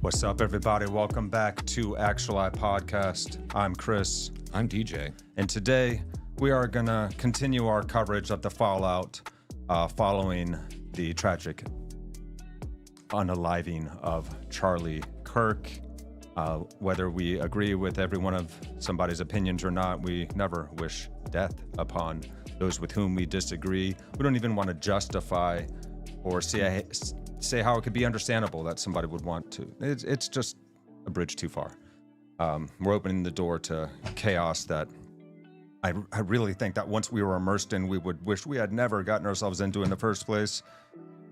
What's up, everybody? Welcome back to Actuali Podcast. I'm Chris. I'm DJ. And today we are going to continue our coverage of the fallout following the tragic unaliving of Charlie Kirk. Whether we agree with every one of somebody's opinions or not, we never wish death upon those with whom we disagree. We don't even want to justify or say how it could be understandable that somebody would want to. It's just a bridge too far. We're opening the door to chaos that I really think that once we were immersed in, we would wish we had never gotten ourselves into in the first place.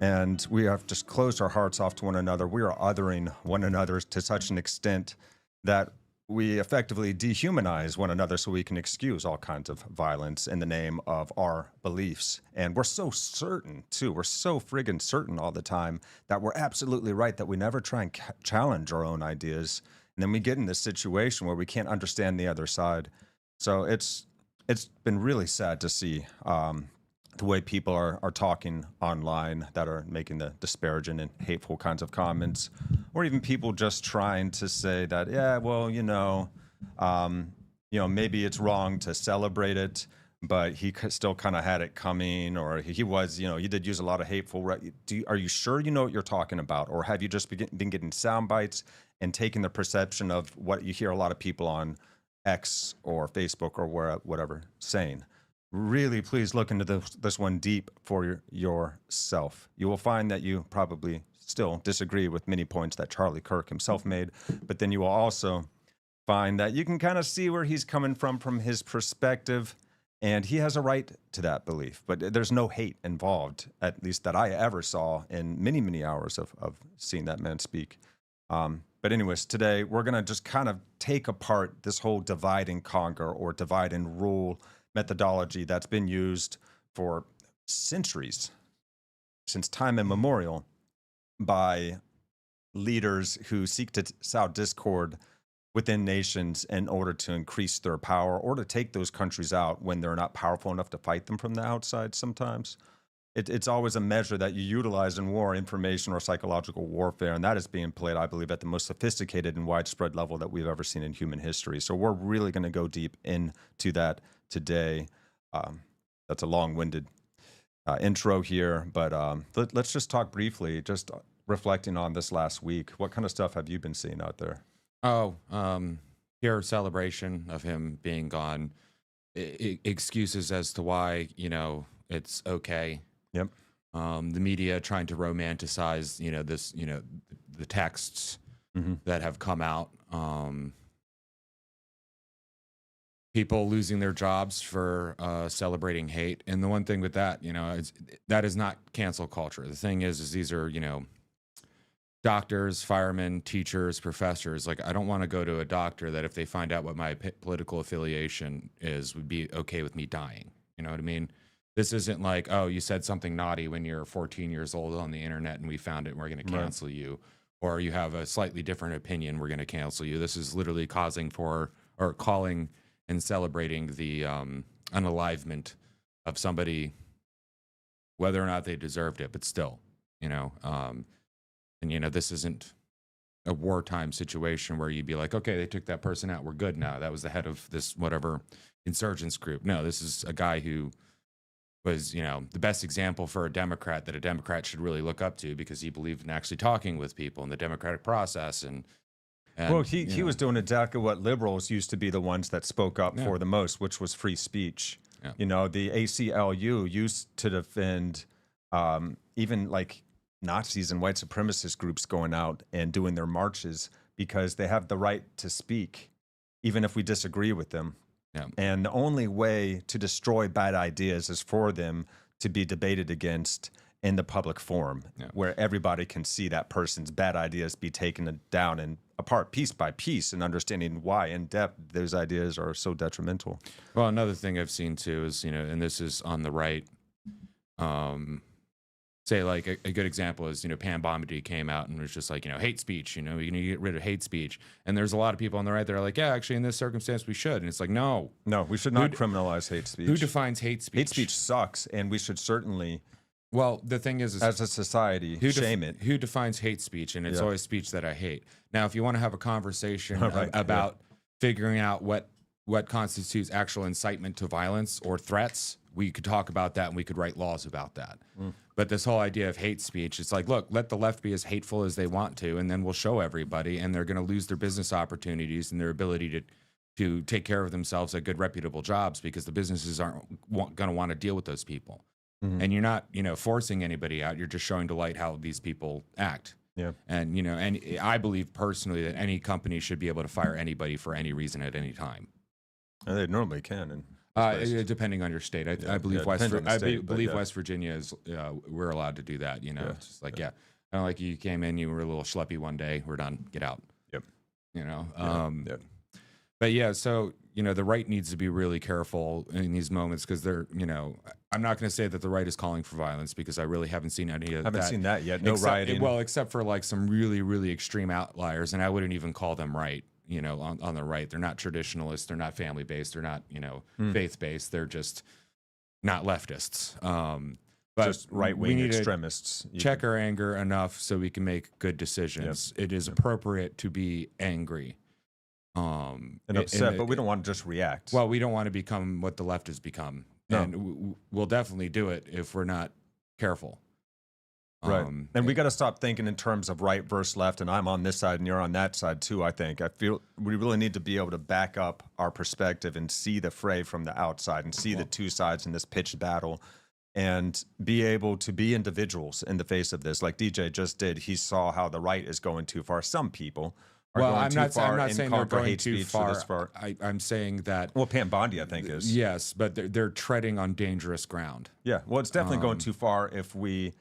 And we have just closed our hearts off to one another. We are othering one another to such an extent that we effectively dehumanize one another so we can excuse all kinds of violence in the name of our beliefs. And we're so certain, too. We're so friggin' certain all the time that we're absolutely right, that we never try and challenge our own ideas. And then we get in this situation where we can't understand the other side. So it's been really sad to see the way people are talking online that are making the disparaging and hateful kinds of comments, or even people just trying to say that, yeah, well, maybe it's wrong to celebrate it, but he still kind of had it coming, or he was, he did use a lot of hateful. Are you sure you know what you're talking about, or have you just been getting sound bites and taking the perception of what you hear a lot of people on X or Facebook or whatever saying? Really, please look into this one deep for yourself. You will find that you probably still disagree with many points that Charlie Kirk himself made, but then you will also find that you can kind of see where he's coming from his perspective, and he has a right to that belief. But there's no hate involved, at least that I ever saw in many, many hours of seeing that man speak. But anyways, today we're going to just kind of take apart this whole divide and conquer or divide and rule methodology that's been used for centuries, since time immemorial, by leaders who seek to sow discord within nations in order to increase their power or to take those countries out when they're not powerful enough to fight them from the outside sometimes. It's always a measure that you utilize in war, information or psychological warfare, and that is being played, I believe, at the most sophisticated and widespread level that we've ever seen in human history. So we're really going to go deep into that today. That's a long-winded intro here, but let's just talk briefly, just reflecting on this last week. What kind of stuff have you been seeing out there? Pure celebration of him being gone. Excuses as to why, it's okay. Yep. The media trying to romanticize, the texts that have come out. People losing their jobs for celebrating hate. And the one thing with that, that is not cancel culture. The thing is these are, doctors, firemen, teachers, professors. Like, I don't want to go to a doctor that if they find out what my political affiliation is, would be okay with me dying. You know what I mean? This isn't like, oh, you said something naughty when you're 14 years old on the internet and we found it and we're going to cancel you. Or you have a slightly different opinion, we're going to cancel you. This is literally calling and celebrating the unalivement of somebody, whether or not they deserved it, but still, this isn't a wartime situation where you'd be like, okay, they took that person out, we're good now. That was the head of this whatever insurgents group. No, this is a guy who was, the best example for a Democrat that a Democrat should really look up to, because he believed in actually talking with people in the democratic process. And well, he was doing exactly what liberals used to be the ones that spoke up for the most, which was free speech. Yeah. The ACLU used to defend even like Nazis and white supremacist groups going out and doing their marches because they have the right to speak, even if we disagree with them. Yeah. And the only way to destroy bad ideas is for them to be debated against in the public forum, where everybody can see that person's bad ideas be taken down and apart piece by piece, and understanding why in depth those ideas are so detrimental. Well, another thing I've seen too is, and this is on the right, say like a good example is, Pam Bondi came out and was just like, hate speech, you need to get rid of hate speech. And there's a lot of people on the right that are like, yeah, actually in this circumstance we should. And it's like, no, we should not criminalize hate speech. Who defines hate speech? Hate speech sucks, and we should certainly Well, the thing is as a society, shame it. who defines hate speech, and it's Yeah. always speech that I hate. Now, if you want to have a conversation Right, yeah. about figuring out what constitutes actual incitement to violence or threats, we could talk about that and we could write laws about that. But this whole idea of hate speech, it's like, look, let the left be as hateful as they want to, and then we'll show everybody, and they're going to lose their business opportunities and their ability to take care of themselves at good, reputable jobs because the businesses aren't going to want to deal with those people. And you're not, forcing anybody out. You're just showing to light how these people act. Yeah. And, and I believe personally that any company should be able to fire anybody for any reason at any time. And they normally can. And Depending on your state. I believe West Virginia is, we're allowed to do that. It's just like, I don't like you came in, you were a little schleppy one day, we're done, get out. Yep. But yeah, so, the right needs to be really careful in these moments because they're, I'm not going to say that the right is calling for violence because I really haven't seen any of that. Haven't seen that yet. No rioting. Well, except for like some really, really extreme outliers, and I wouldn't even call them right. On the right, they're not traditionalists, they're not family based, they're not, faith based. They're just not leftists. But just right wing extremists. Check our anger enough so we can make good decisions. It is appropriate to be angry. And upset, but we don't want to just react. Well, we don't want to become what the left has become. No. And we'll definitely do it if we're not careful. Right. And we got to stop thinking in terms of right versus left, and I'm on this side and you're on that side too, I think. I feel we really need to be able to back up our perspective and see the fray from the outside and see the two sides in this pitched battle and be able to be individuals in the face of this. Like DJ just did, he saw how the right is going too far. Some people are going too far. I'm not saying they're going too far. I'm saying that... Well, Pam Bondi, I think, is. Yes, but they're treading on dangerous ground. Yeah, well, it's definitely going too far if we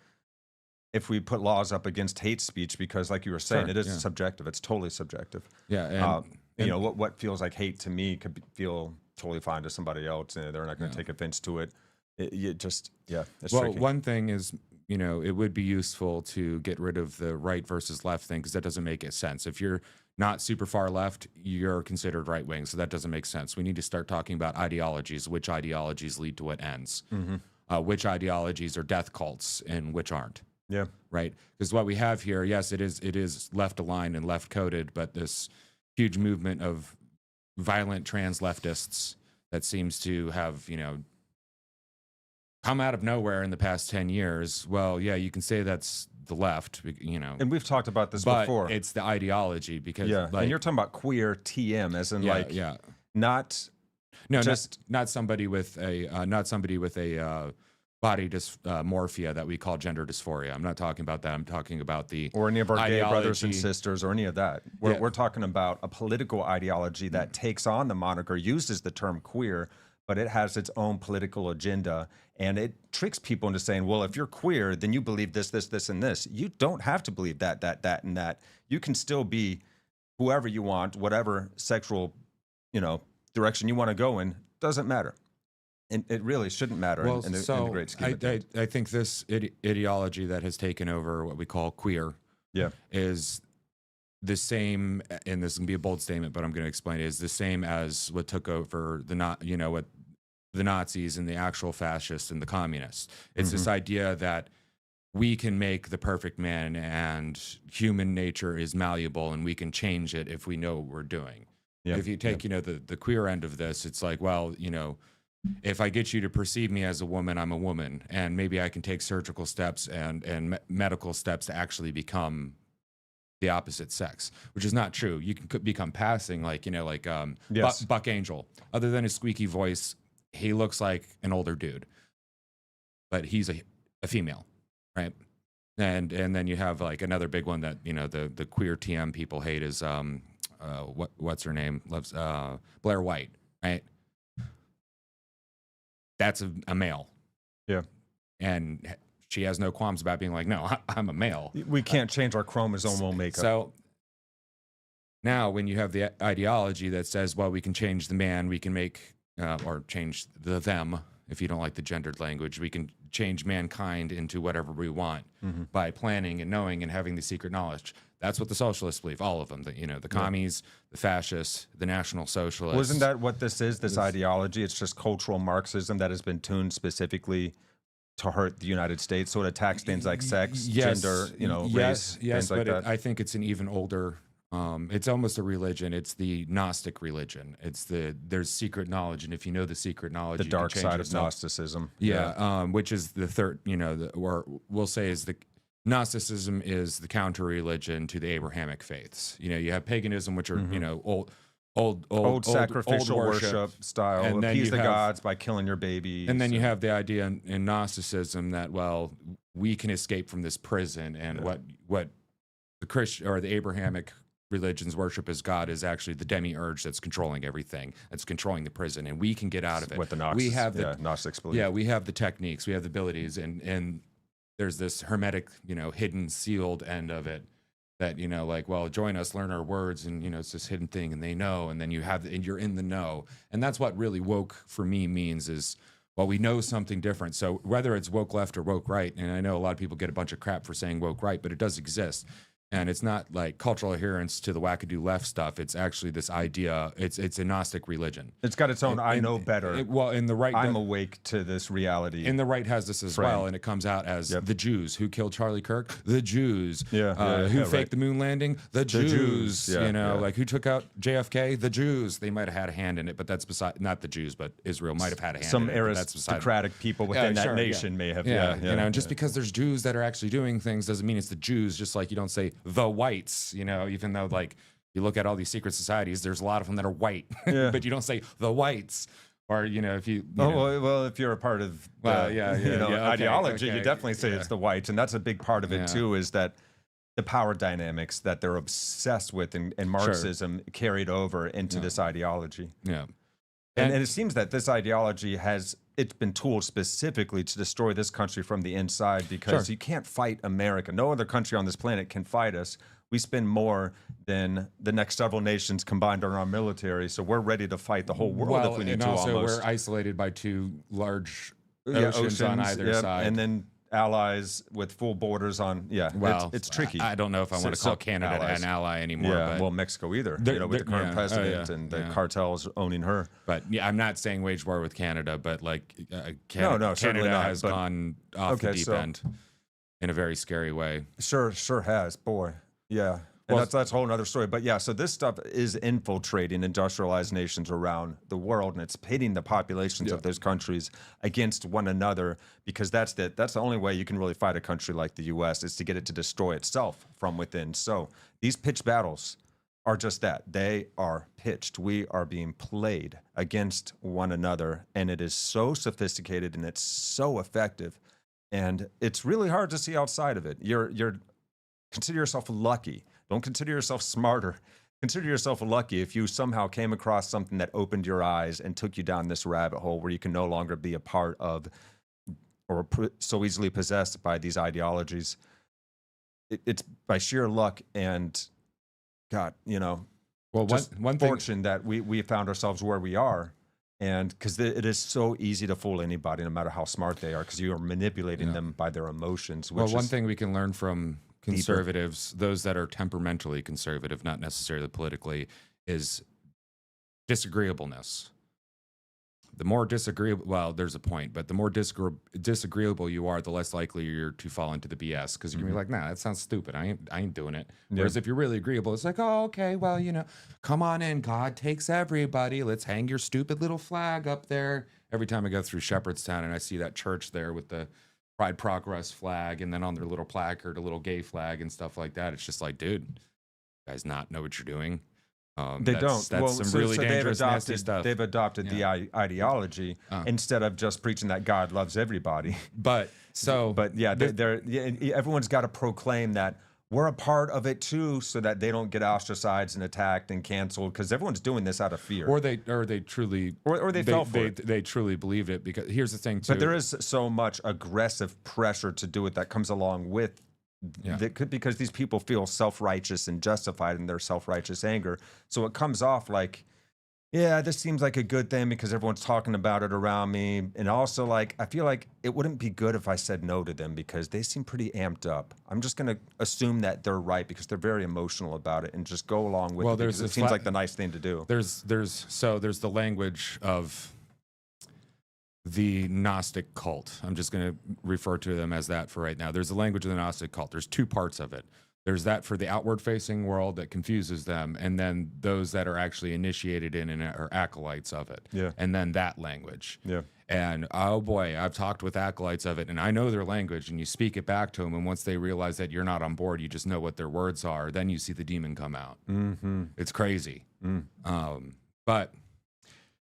put laws up against hate speech because, like you were saying, it is subjective. It's totally subjective. Yeah, and what feels like hate to me could feel totally fine to somebody else, and they're not going to take offense to it. It's tricky. One thing is, it would be useful to get rid of the right versus left thing because that doesn't make sense. If you're not super far left, you're considered right wing, so that doesn't make sense. We need to start talking about ideologies. Which ideologies lead to what ends? Which ideologies are death cults and which aren't? Yeah. Right. Because what we have here, yes, it is left aligned and left coded, but this huge movement of violent trans leftists that seems to have, come out of nowhere in the past 10 years. Well, yeah, you can say that's the left, And we've talked about this before. It's the ideology because, and you're talking about queer TM, as in not somebody with a body dysmorphia that we call gender dysphoria. I'm not talking about that. I'm talking about or any of our gay brothers and sisters or any of that. We're talking about a political ideology that takes on the moniker, uses the term queer, but it has its own political agenda, and it tricks people into saying, well, if you're queer, then you believe this, this, this, and this. You don't have to believe that, and that. You can still be whoever you want, whatever sexual, direction you want to go in, doesn't matter. And it really shouldn't matter in the great scheme of things. I think this ideology that has taken over what we call queer is the same, and this can be a bold statement, but I'm going to explain it, is the same as what took over what the Nazis and the actual fascists and the communists. It's this idea that we can make the perfect man and human nature is malleable and we can change it if we know what we're doing. Yeah. If you take, the queer end of this, it's like, well, if I get you to perceive me as a woman, I'm a woman, and maybe I can take surgical steps and medical steps to actually become the opposite sex, which is not true. You can become passing, Buck Angel. Other than his squeaky voice, he looks like an older dude, but he's a female, right? And then you have like another big one that the queer TM people hate is what's her name? Loves Blair White, right? That's a male. Yeah. And she has no qualms about being like, no, I'm a male. We can't change our chromosomal makeup. So now when you have the ideology that says, well, we can change the man, we can make, or change the them, if you don't like the gendered language, we can change mankind into whatever we want by planning and knowing and having the secret knowledge. That's what the socialists believe, all of them. The commies, the fascists, the National Socialists. Wasn't that what this is, this ideology? It's just cultural Marxism that has been tuned specifically to hurt the United States. So it attacks things like sex, gender, race, yes, things like but that. I think it's an even older. It's almost a religion. It's the Gnostic religion. There's secret knowledge, and if you know the secret knowledge, The you can dark change side of yourself. Gnosticism. Yeah, which is the third, or we'll say is the Gnosticism is the counter religion to the Abrahamic faiths. You have paganism, which are old Sacrificial worship style. and then Appease you the have, gods by killing your babies. and then you have the idea in Gnosticism that we can escape from this prison, and what the Christian or the Abrahamic religions worship as God is actually the demiurge that's controlling everything, that's controlling the prison, and we can get out of it. What the Gnostics believe. Yeah, we have the techniques, we have the abilities, and there's this hermetic, hidden, sealed end of it that, join us, learn our words, and it's this hidden thing, and they know, and then and you're in the know, and that's what really woke for me means is. Well, we know something different. So whether it's woke left or woke right, and I know a lot of people get a bunch of crap for saying woke right, but it does exist. And it's not like cultural adherence to the wackadoo left stuff. It's actually this idea. It's a Gnostic religion. It's got its own. I know better. In the right, I'm awake to this reality. And the right has this as well, and it comes out as the Jews who killed Charlie Kirk. The Jews. Who faked the moon landing. The Jews. Like who took out JFK. The Jews. They might have had a hand in it, but that's beside. Not the Jews, but Israel might have had a hand. Some in it. aristocratic people within that nation may have. And just because there's Jews that are actually doing things doesn't mean it's the Jews. Just like you don't say the whites, even though like you look at all these secret societies, there's a lot of them that are white, but you don't say the whites, or if you. Well, if you're a part of ideology, you definitely say it's the whites, and that's a big part of it too. Is that the power dynamics that they're obsessed with, and Marxism carried over into this ideology. Yeah, and it seems that this ideology it's been tooled specifically to destroy this country from the inside, because you can't fight America. No other country on this planet can fight us. We spend more than the next several nations combined on our military, so we're ready to fight the whole world if we need to. And also, almost. We're isolated by two large oceans on either side, and then allies with full borders on. It's tricky. I don't know if I want to call Canada an ally anymore. Yeah, well, Mexico either. With the current president and the cartels owning her. But I'm not saying wage war with Canada, but like Canada has gone off the deep end in a very scary way. Sure has, boy. Yeah. And that's a whole other story. But so this stuff is infiltrating industrialized nations around the world, and it's pitting the populations of those countries against one another, because that's the only way you can really fight a country like the U.S. is to get it to destroy itself from within. So these pitched battles are just that. They are pitched. We are being played against one another, and it is so sophisticated and it's so effective, and it's really hard to see outside of it. You're consider yourself lucky. Don't consider yourself smarter. Consider yourself lucky if you somehow came across something that opened your eyes and took you down this rabbit hole where you can no longer be a part of or so easily possessed by these ideologies. It's by sheer luck and God, one fortune that we found ourselves where we are. And because it is so easy to fool anybody, no matter how smart they are, because you are manipulating them by their emotions. One thing we can learn from conservatives, those that are temperamentally conservative, not necessarily politically, is disagreeableness. The more disagreeable, well, there's a point, but the more disagreeable you are, the less likely you're to fall into the BS, because you're gonna be like, nah, that sounds stupid. I ain't doing it. Whereas if you're really agreeable, it's like, oh, okay, well, come on in. God takes everybody. Let's hang your stupid little flag up there. Every time I go through Shepherdstown and I see that church there with the Pride Progress flag, and then on their little placard, a little gay flag and stuff like that. It's just like, dude, you guys not know what you're doing. They don't. That's some really dangerous, nasty stuff. They've adopted the ideology instead of just preaching that God loves everybody. But everyone's got to proclaim that we're a part of it too, so that they don't get ostracized and attacked and canceled, because everyone's doing this out of fear. Or they truly fell for it. They truly believed it, because here's the thing too. But there is so much aggressive pressure to do it that comes along with because these people feel self-righteous and justified in their self-righteous anger. So it comes off like, yeah, this seems like a good thing because everyone's talking about it around me. And also, like, I feel like it wouldn't be good if I said no to them because they seem pretty amped up. I'm just going to assume that they're right because they're very emotional about it and just go along with it because it seems like the nice thing to do. There's the language of the Gnostic cult. I'm just going to refer to them as that for right now. There's the language of the Gnostic cult. There's two parts of it. There's that for the outward facing world that confuses them, and then those that are actually initiated in and are acolytes of it. Yeah. And then that language. Yeah. And oh boy, I've talked with acolytes of it, and I know their language, and you speak it back to them, and once they realize that you're not on board, you just know what their words are, then you see the demon come out. Mm-hmm. It's crazy. Mm. But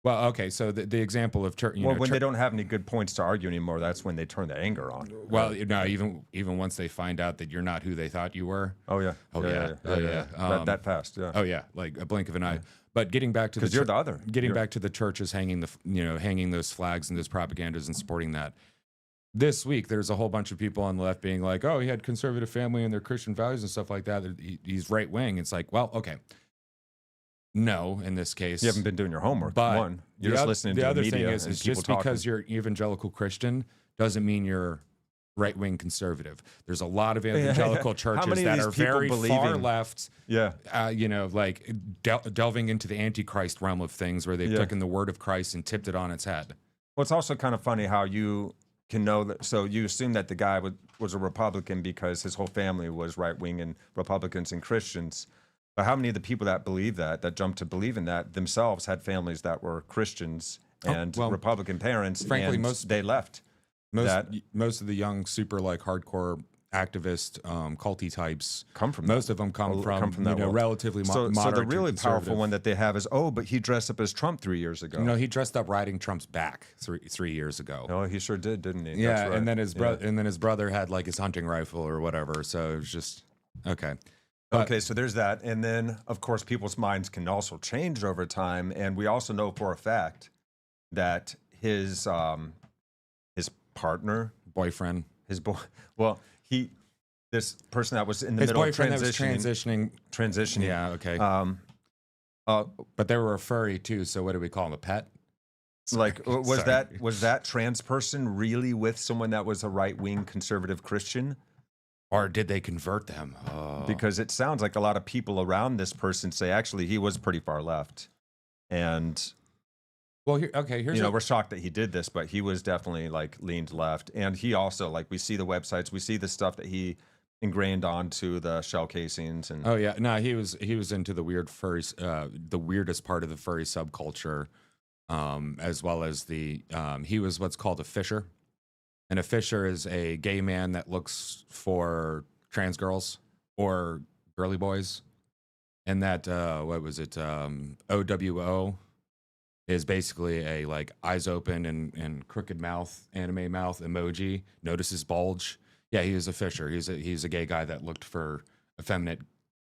well, okay, so the example of church, When they don't have any good points to argue anymore, that's when they turn the anger on. well, no, even once they find out that you're not who they thought you were. Oh yeah. That fast. Yeah. Oh yeah, like a blink of an eye. But getting back to Because you're the other. getting back to the churches hanging hanging those flags and those propagandas and supporting that. This week, there's a whole bunch of people on the left being like, "Oh, he had conservative family and their Christian values and stuff like that. He's right wing." It's like, well, okay. No, in this case, You haven't been doing your homework. but One, you're just listening to the other media thing is and just people talking. because you're evangelical Christian doesn't mean you're right-wing conservative. There's a lot of evangelical How churches many of that these are people very far believing- left, Yeah. like delving into the Antichrist realm of things where they've Yeah. taken the word of Christ and tipped it on its head. Well, it's also kind of funny how you can know that. So you assume that the guy was a Republican because his whole family was right wing and Republicans and Christians. But how many of the people that believe that jumped to believe in that themselves had families that were Christians and well, Republican parents? frankly, and they left. Most of the young, super like hardcore activist, culty types Come from most of them come from that world. relatively So moderate. the to really powerful conservative. one that they have is, but he dressed up as Trump 3 years ago. No, he dressed up riding Trump's back three years ago. No, he sure did, didn't he? Yeah, That's right. and then his brother, Yeah. and then his brother had like his hunting rifle or whatever. So it was just okay. But- Okay, so there's that. And then, of course, people's minds can also change over time. And we also know for a fact that his partner, boyfriend, his boy, this person that was in the his middle of boyfriend that was transitioning. Yeah, okay. But they were a furry too. So what do we call him? A pet? like, was Sorry. that trans person really with someone that was a right-wing conservative Christian? Or did they convert them? Oh. Because it sounds like a lot of people around this person say actually he was pretty far left, and well, here's we're shocked that he did this, but he was definitely like leaned left, and he also like we see the websites, we see the stuff that he ingrained onto the shell casings, and oh yeah, no, he was into the weird furries, the weirdest part of the furry subculture, as well as he was what's called a fisher. And a fisher is a gay man that looks for trans girls or girly boys. And that, what was it? OWO is basically a like eyes open and crooked mouth, anime mouth emoji. Notice his bulge. Yeah, he is a fisher. He's a gay guy that looked for effeminate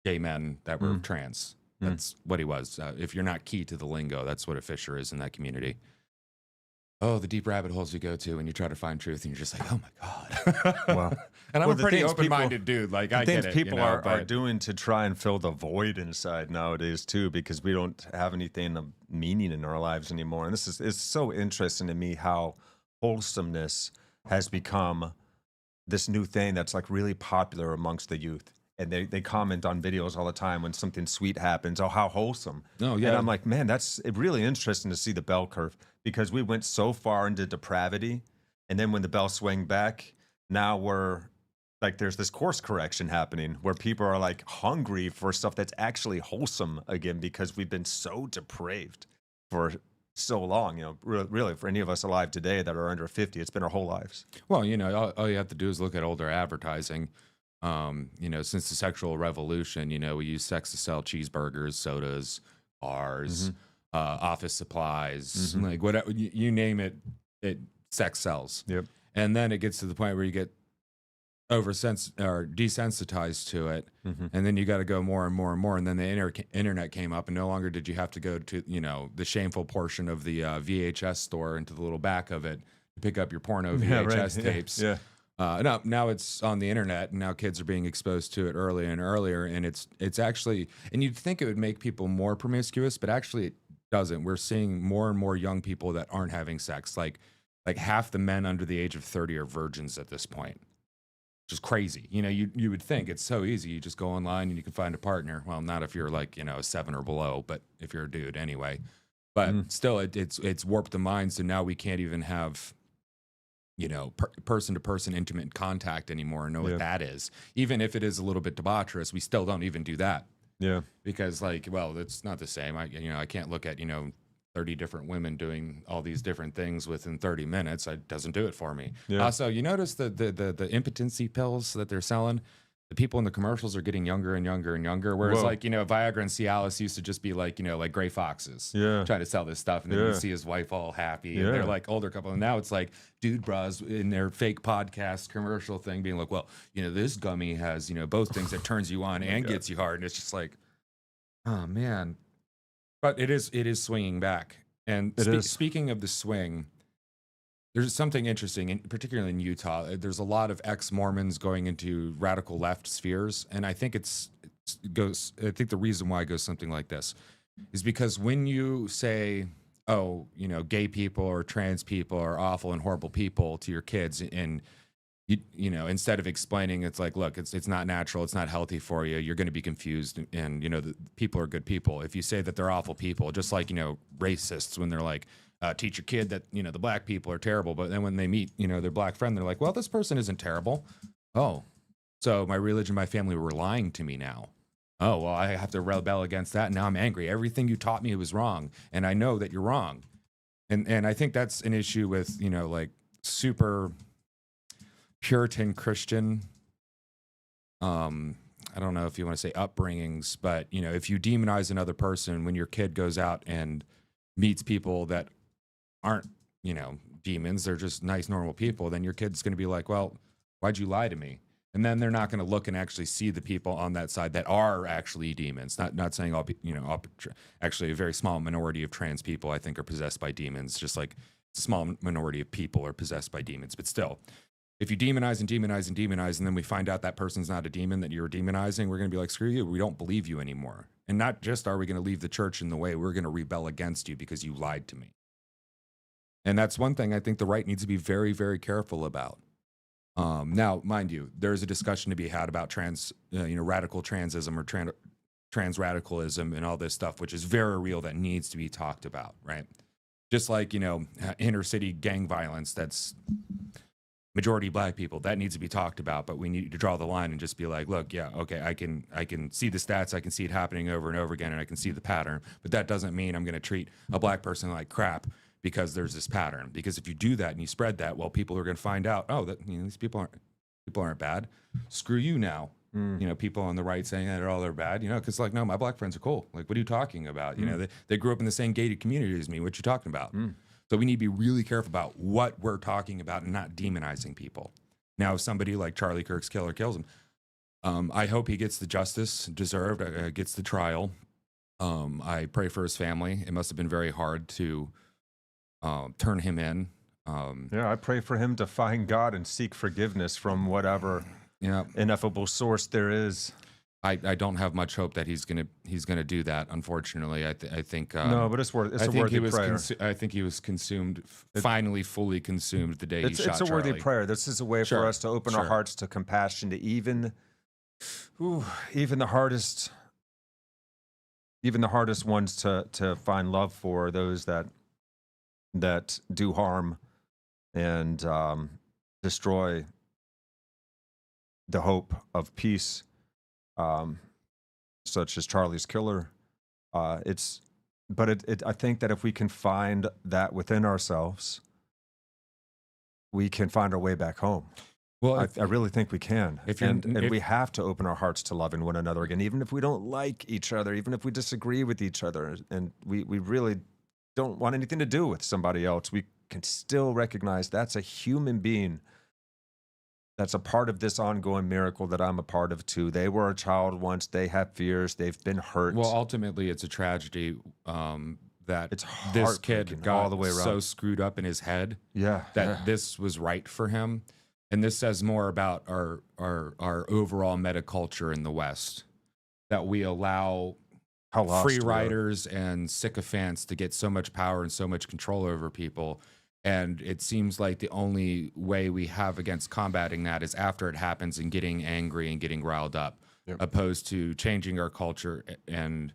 gay men that were trans. That's what he was. If you're not key to the lingo, that's what a fisher is in that community. Oh, the deep rabbit holes you go to when you try to find truth, and you're just like, oh my god. Wow. And I'm Well, a the pretty things open-minded dude. Like I get it. people are but doing to try and fill the void inside nowadays too, because we don't have anything of meaning in our lives anymore. And it's so interesting to me how wholesomeness has become this new thing that's like really popular amongst the youth. And they comment on videos all the time when something sweet happens. Oh, how wholesome. Oh, yeah. And I'm like, man, that's really interesting to see the bell curve, because we went so far into depravity. And then when the bell swung back, now we're like, there's this course correction happening where people are like hungry for stuff that's actually wholesome again, because we've been so depraved for so long. Really, for any of us alive today that are under 50, it's been our whole lives. well, all you have to do is look at older advertising. Since the sexual revolution, we use sex to sell cheeseburgers, sodas, bars, office supplies, like whatever you name it, sex sells. Yep. And then it gets to the point where you get desensitized to it, and then you got to go more and more and more. And then the internet came up, and no longer did you have to go to the shameful portion of the VHS store into the little back of it to pick up your porno VHS tapes. Yeah. Now it's on the internet, and now kids are being exposed to it earlier and earlier, and it's actually, and you'd think it would make people more promiscuous, but actually it doesn't. We're seeing more and more young people that aren't having sex. Like half the men under the age of 30 are virgins at this point, which is crazy. You would think it's so easy. You just go online and you can find a partner. Well, not if you're like a 7 or below, but if you're a dude anyway. But still, it's warped the mind. So now we can't even have, you know, person to person intimate contact anymore and know what that is. Even if it is a little bit debaucherous, we still don't even do that. Yeah. Because like, well, it's not the same. I can't look at, 30 different women doing all these different things within 30 minutes. It doesn't do it for me. Yeah. Also, you notice the impotency pills that they're selling? The people in the commercials are getting younger and younger and younger. Whereas Whoa. like, Viagra and Cialis used to just be like, like gray foxes trying to sell this stuff. And then you see his wife all happy and they're like older couple. And now it's like dude bras in their fake podcast commercial thing being like, well, this gummy has, both things that turns you on and gets you hard. And it's just like, oh man. But it is swinging back. And speaking of the swing, there's something interesting, particularly in Utah. There's a lot of ex-Mormons going into radical left spheres, and I think I think the reason why it goes something like this is because when you say, "Oh, gay people or trans people are awful and horrible people" to your kids, and instead of explaining, it's like, look, it's not natural, it's not healthy for you. You're going to be confused, and the people are good people. If you say that they're awful people, just like racists when they're like, teach your kid that the black people are terrible, but then when they meet their black friend, they're like, well, this person isn't terrible. Oh, so my religion, my family were lying to me now. Oh, well, I have to rebel against that. Now I'm angry. Everything you taught me was wrong, and I know that you're wrong. And I think that's an issue with like super Puritan Christian, I don't know if you want to say upbringings, but if you demonize another person when your kid goes out and meets people that aren't demons, they're just nice normal people, then your kid's going to be like, well, why'd you lie to me? And then they're not going to look and actually see the people on that side that are actually demons. Not saying all actually a very small minority of trans people I think are possessed by demons, just like a small minority of people are possessed by demons. But still, if you demonize and demonize and demonize, and then we find out that person's not a demon that you're demonizing, we're going to be like, screw you. We don't believe you anymore. And not just are we going to leave the church in the way, we're going to rebel against you because you lied to me. And that's one thing I think the right needs to be very, very careful about. Now, mind you, there's a discussion to be had about radical transism or trans radicalism and all this stuff, which is very real, that needs to be talked about, right? Just like, inner city gang violence, that's majority black people, that needs to be talked about, but we need to draw the line and just be like, look, yeah, okay, I can see the stats, I can see it happening over and over again, and I can see the pattern, but that doesn't mean I'm going to treat a black person like crap because there's this pattern. Because if you do that and you spread that, well, people are going to find out, oh, that these people aren't bad. Screw you now. People on the right saying that they're bad, because like, no, my black friends are cool. Like, what are you talking about? They grew up in the same gated community as me. What you talking about? So we need to be really careful about what we're talking about and not demonizing people. Now, if somebody like Charlie Kirk's killer kills him, I hope he gets the justice deserved, gets the trial. I pray for his family. It must have been very hard to turn him in. I pray for him to find God and seek forgiveness from whatever ineffable source there is. I don't have much hope that he's gonna do that. Unfortunately, I think no, but it's a worthy prayer. I think he was consumed, finally fully consumed the day he shot It's a worthy Charlie. prayer. This is a way for us to open our hearts to compassion to even the hardest ones to find love for those that do harm and destroy the hope of peace. Such as Charlie's killer. I think that if we can find that within ourselves, we can find our way back home. Well, I really think we can. And we have to open our hearts to loving one another again, even if we don't like each other, even if we disagree with each other, and we really don't want anything to do with somebody else, we can still recognize that's a human being. That's a part of this ongoing miracle that I'm a part of too. They were a child once. They have fears. They've been hurt. Well, ultimately, it's a tragedy that this kid got all the way around. So screwed up in his head that this was right for him. And this says more about our overall metaculture in the West, that we allow free riders and sycophants to get so much power and so much control over people. And it seems like the only way we have against combating that is after it happens and getting angry and getting riled up, opposed to changing our culture and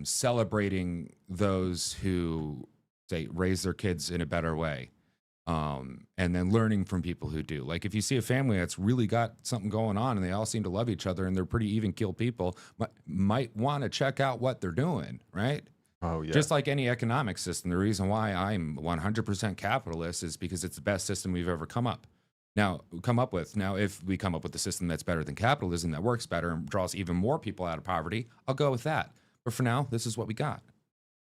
celebrating those who say raise their kids in a better way, and then learning from people who do. Like if you see a family that's really got something going on and they all seem to love each other and they're pretty even keel people, might want to check out what they're doing, right? Oh yeah. Just like any economic system, the reason why I'm 100% capitalist is because it's the best system we've ever come up with. Now, if we come up with a system that's better than capitalism, that works better and draws even more people out of poverty, I'll go with that. But for now, this is what we got.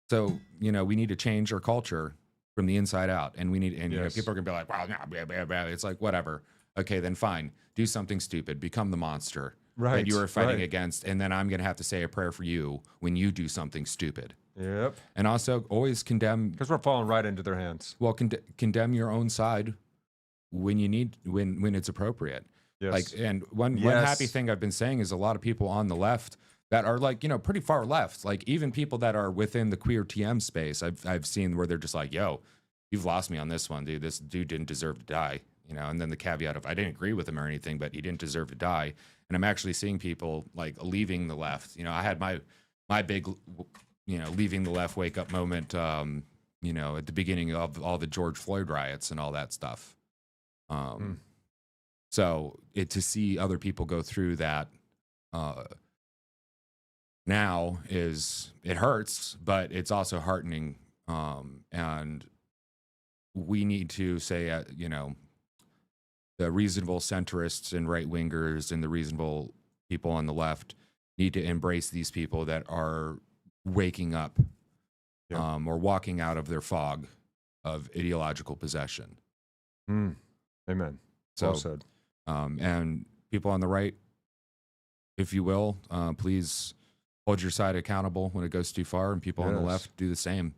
So, we need to change our culture from the inside out. And Yes. people are going to be like, wow, nah, blah, blah, blah. It's like, whatever. Okay, then fine. Do something stupid. Become the monster Right. that you are fighting right. against. And then I'm going to have to say a prayer for you when you do something stupid. Yep. And also always condemn, Because we're falling right into their hands. well, condemn your own side when you need, when it's appropriate. Yes. Like, and one Yes. happy thing I've been saying is a lot of people on the left that are like, pretty far left, like even people that are within the queer TM space, I've seen where they're just like, yo, you've lost me on this one, dude. This dude didn't deserve to die, and then the caveat of I didn't agree with him or anything, but he didn't deserve to die. And I'm actually seeing people like leaving the left. I had my big, leaving the left wake up moment, at the beginning of all the George Floyd riots and all that stuff. So to see other people go through that, now it hurts, but it's also heartening. And we need to say, the reasonable centrists and right wingers and the reasonable people on the left need to embrace these people that are waking up, Yeah. or walking out of their fog of ideological possession. Amen. So, Well said. and people on the right, if you will, please hold your side accountable when it goes too far, and people on the Yes. left do the same.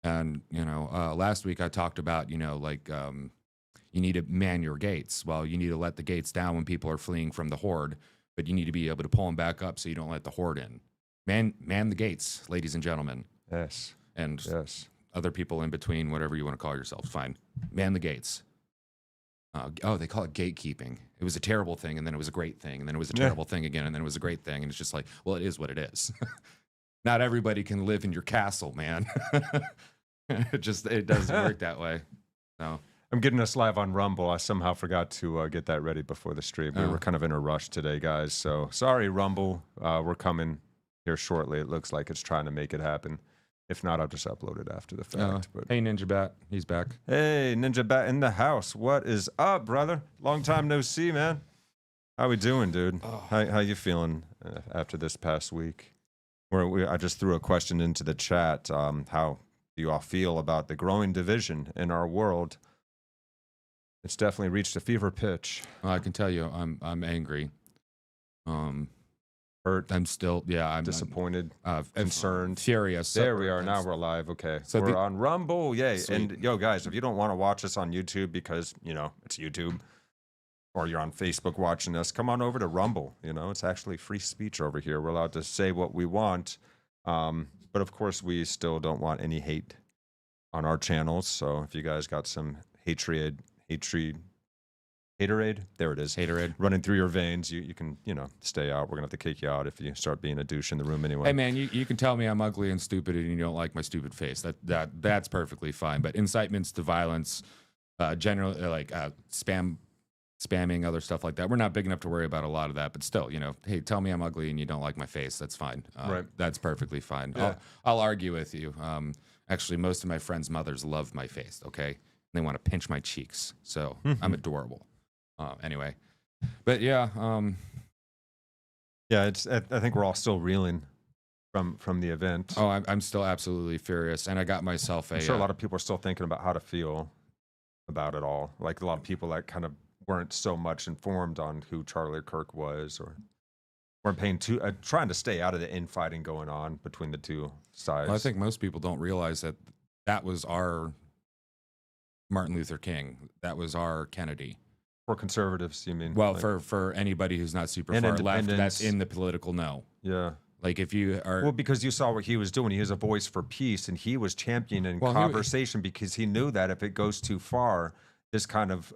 And last week I talked about you need to man your gates. Well, you need to let the gates down when people are fleeing from the horde, but you need to be able to pull them back up so you don't let the horde in. Man the gates, ladies and gentlemen, Yes. and Yes. other people in between, whatever you want to call yourselves. Fine, man the gates. They call it gatekeeping. It was a terrible thing, and then it was a great thing, and then it was a terrible thing again, and then it was a great thing, and it's just like, well, it is what it is. Not everybody can live in your castle, man. It doesn't work that way. No. I'm getting us live on Rumble. I somehow forgot to get that ready before the stream. We were kind of in a rush today, guys. So sorry, Rumble. We're coming here shortly. It looks like it's trying to make it happen. If not, I'll just upload it after the fact. But Hey, Ninja Bat, he's back. hey, Ninja Bat in the house. What is up, brother? Long time no see, man. How we doing, dude? How you feeling after this past week? I just threw a question into the chat. How do you all feel about the growing division in our world? It's definitely reached a fever pitch. I can tell you, I'm angry. Hurt, I'm still, I'm disappointed, I'm concerned. furious. There we are. Now we're live. Okay. So we're on Rumble. Yay. Sweet. And yo, guys, if you don't want to watch us on YouTube because, it's YouTube, or you're on Facebook watching us, come on over to Rumble. It's actually free speech over here. We're allowed to say what we want. But of course, we still don't want any hate on our channels. So if you guys got some haterade, there it is. Haterade. Running through your veins, you can, stay out. We're going to have to kick you out if you start being a douche in the room anyway. Hey man, you can tell me I'm ugly and stupid and you don't like my stupid face. That's perfectly fine. But incitements to violence, generally like spamming, other stuff like that. We're not big enough to worry about a lot of that, but still, hey, tell me I'm ugly and you don't like my face. That's fine. Right. That's perfectly fine. Yeah. I'll argue with you. Actually, most of my friends' mothers love my face. Okay, they want to pinch my cheeks, so I'm adorable. Anyway, but yeah, yeah. I think we're all still reeling from the event. Oh, I'm still absolutely furious, and I got myself I'm sure a lot of people are still thinking about how to feel about it all. Like a lot of people that kind of weren't so much informed on who Charlie Kirk was, or weren't paying trying to stay out of the infighting going on between the two sides. Well, I think most people don't realize that was our Martin Luther King. That was our Kennedy. For conservatives, you mean? Well, like, for anybody who's not super and far left, independents. that's in the political no. yeah. Like if you are, Well, because you saw what he was doing. He was a voice for peace, and he was championing Well, conversation because he knew that if it goes too far, this kind of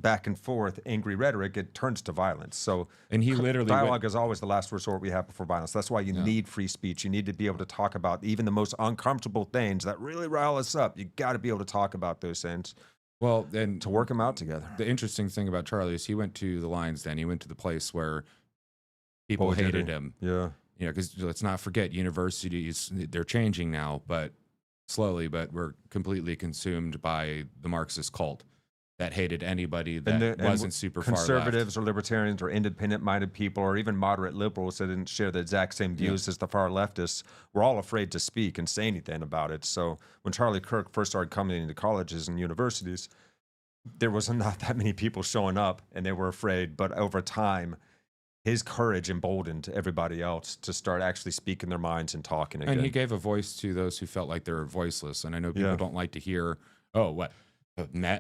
back and forth angry rhetoric, it turns to violence. So And he literally dialogue is always the last resort we have before violence. That's why you need free speech. You need to be able to talk about even the most uncomfortable things that really rile us up. You got to be able to talk about those things well, and to work them out together. the interesting thing about Charlie is he went to the Lion's Den. He went to the place where people Boy, did hated he. him. Yeah. You know, because let's not forget, universities, they're changing now, but slowly, but we're completely consumed by the Marxist cult that hated anybody that wasn't super far left. Conservatives or libertarians or independent-minded people or even moderate liberals that didn't share the exact same views as the far leftists were all afraid to speak and say anything about it. So when Charlie Kirk first started coming into colleges and universities, there was not that many people showing up, and they were afraid. But over time, his courage emboldened everybody else to start actually speaking their minds and talking again. And he gave a voice to those who felt like they were voiceless. And I know people don't like to hear, oh, what,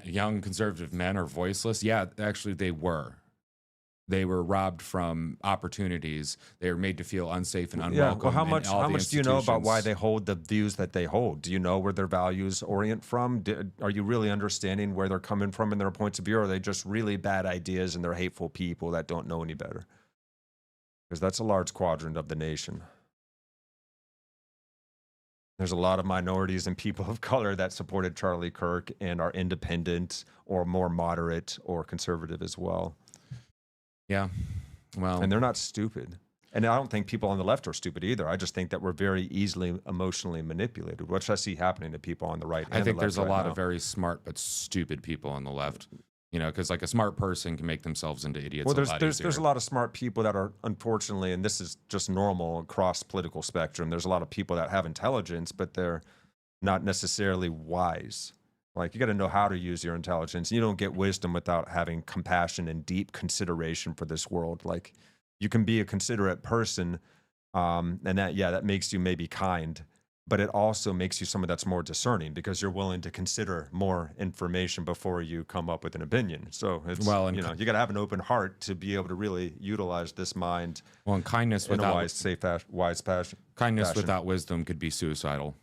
young conservative men are voiceless? Yeah, actually, they were. They were robbed from opportunities. They were made to feel unsafe and unwelcome. Well, how much do you know about why institutions. they hold the views that they hold? Do you know where their values orient from? Are you really understanding where they're coming from in their points of view? Or are they just really bad ideas and they're hateful people that don't know any better? Because that's a large quadrant of the nation. There's a lot of minorities and people of color that supported Charlie Kirk and are independent or more moderate or conservative as well. Yeah, well, And they're not stupid. And I don't think people on the left are stupid either. I just think that we're very easily emotionally manipulated, which I see happening to people on the right and I think the there's left a lot right of very smart but stupid people on the left. You know, because like a smart person can make themselves into idiots. Well, a lot there's easier. a lot of smart people that are, unfortunately, and this is just normal across political spectrum. There's a lot of people that have intelligence, but they're not necessarily wise. Like, you got to know how to use your intelligence. You don't get wisdom without having compassion and deep consideration for this world. Like, you can be a considerate person, and that makes you maybe kind, but it also makes you someone that's more discerning because you're willing to consider more information before you come up with an opinion. So it's, you got to have an open heart to be able to really utilize this mind. Well, and kindness in a without wise, safe, wise passion. kindness without wisdom could be suicidal.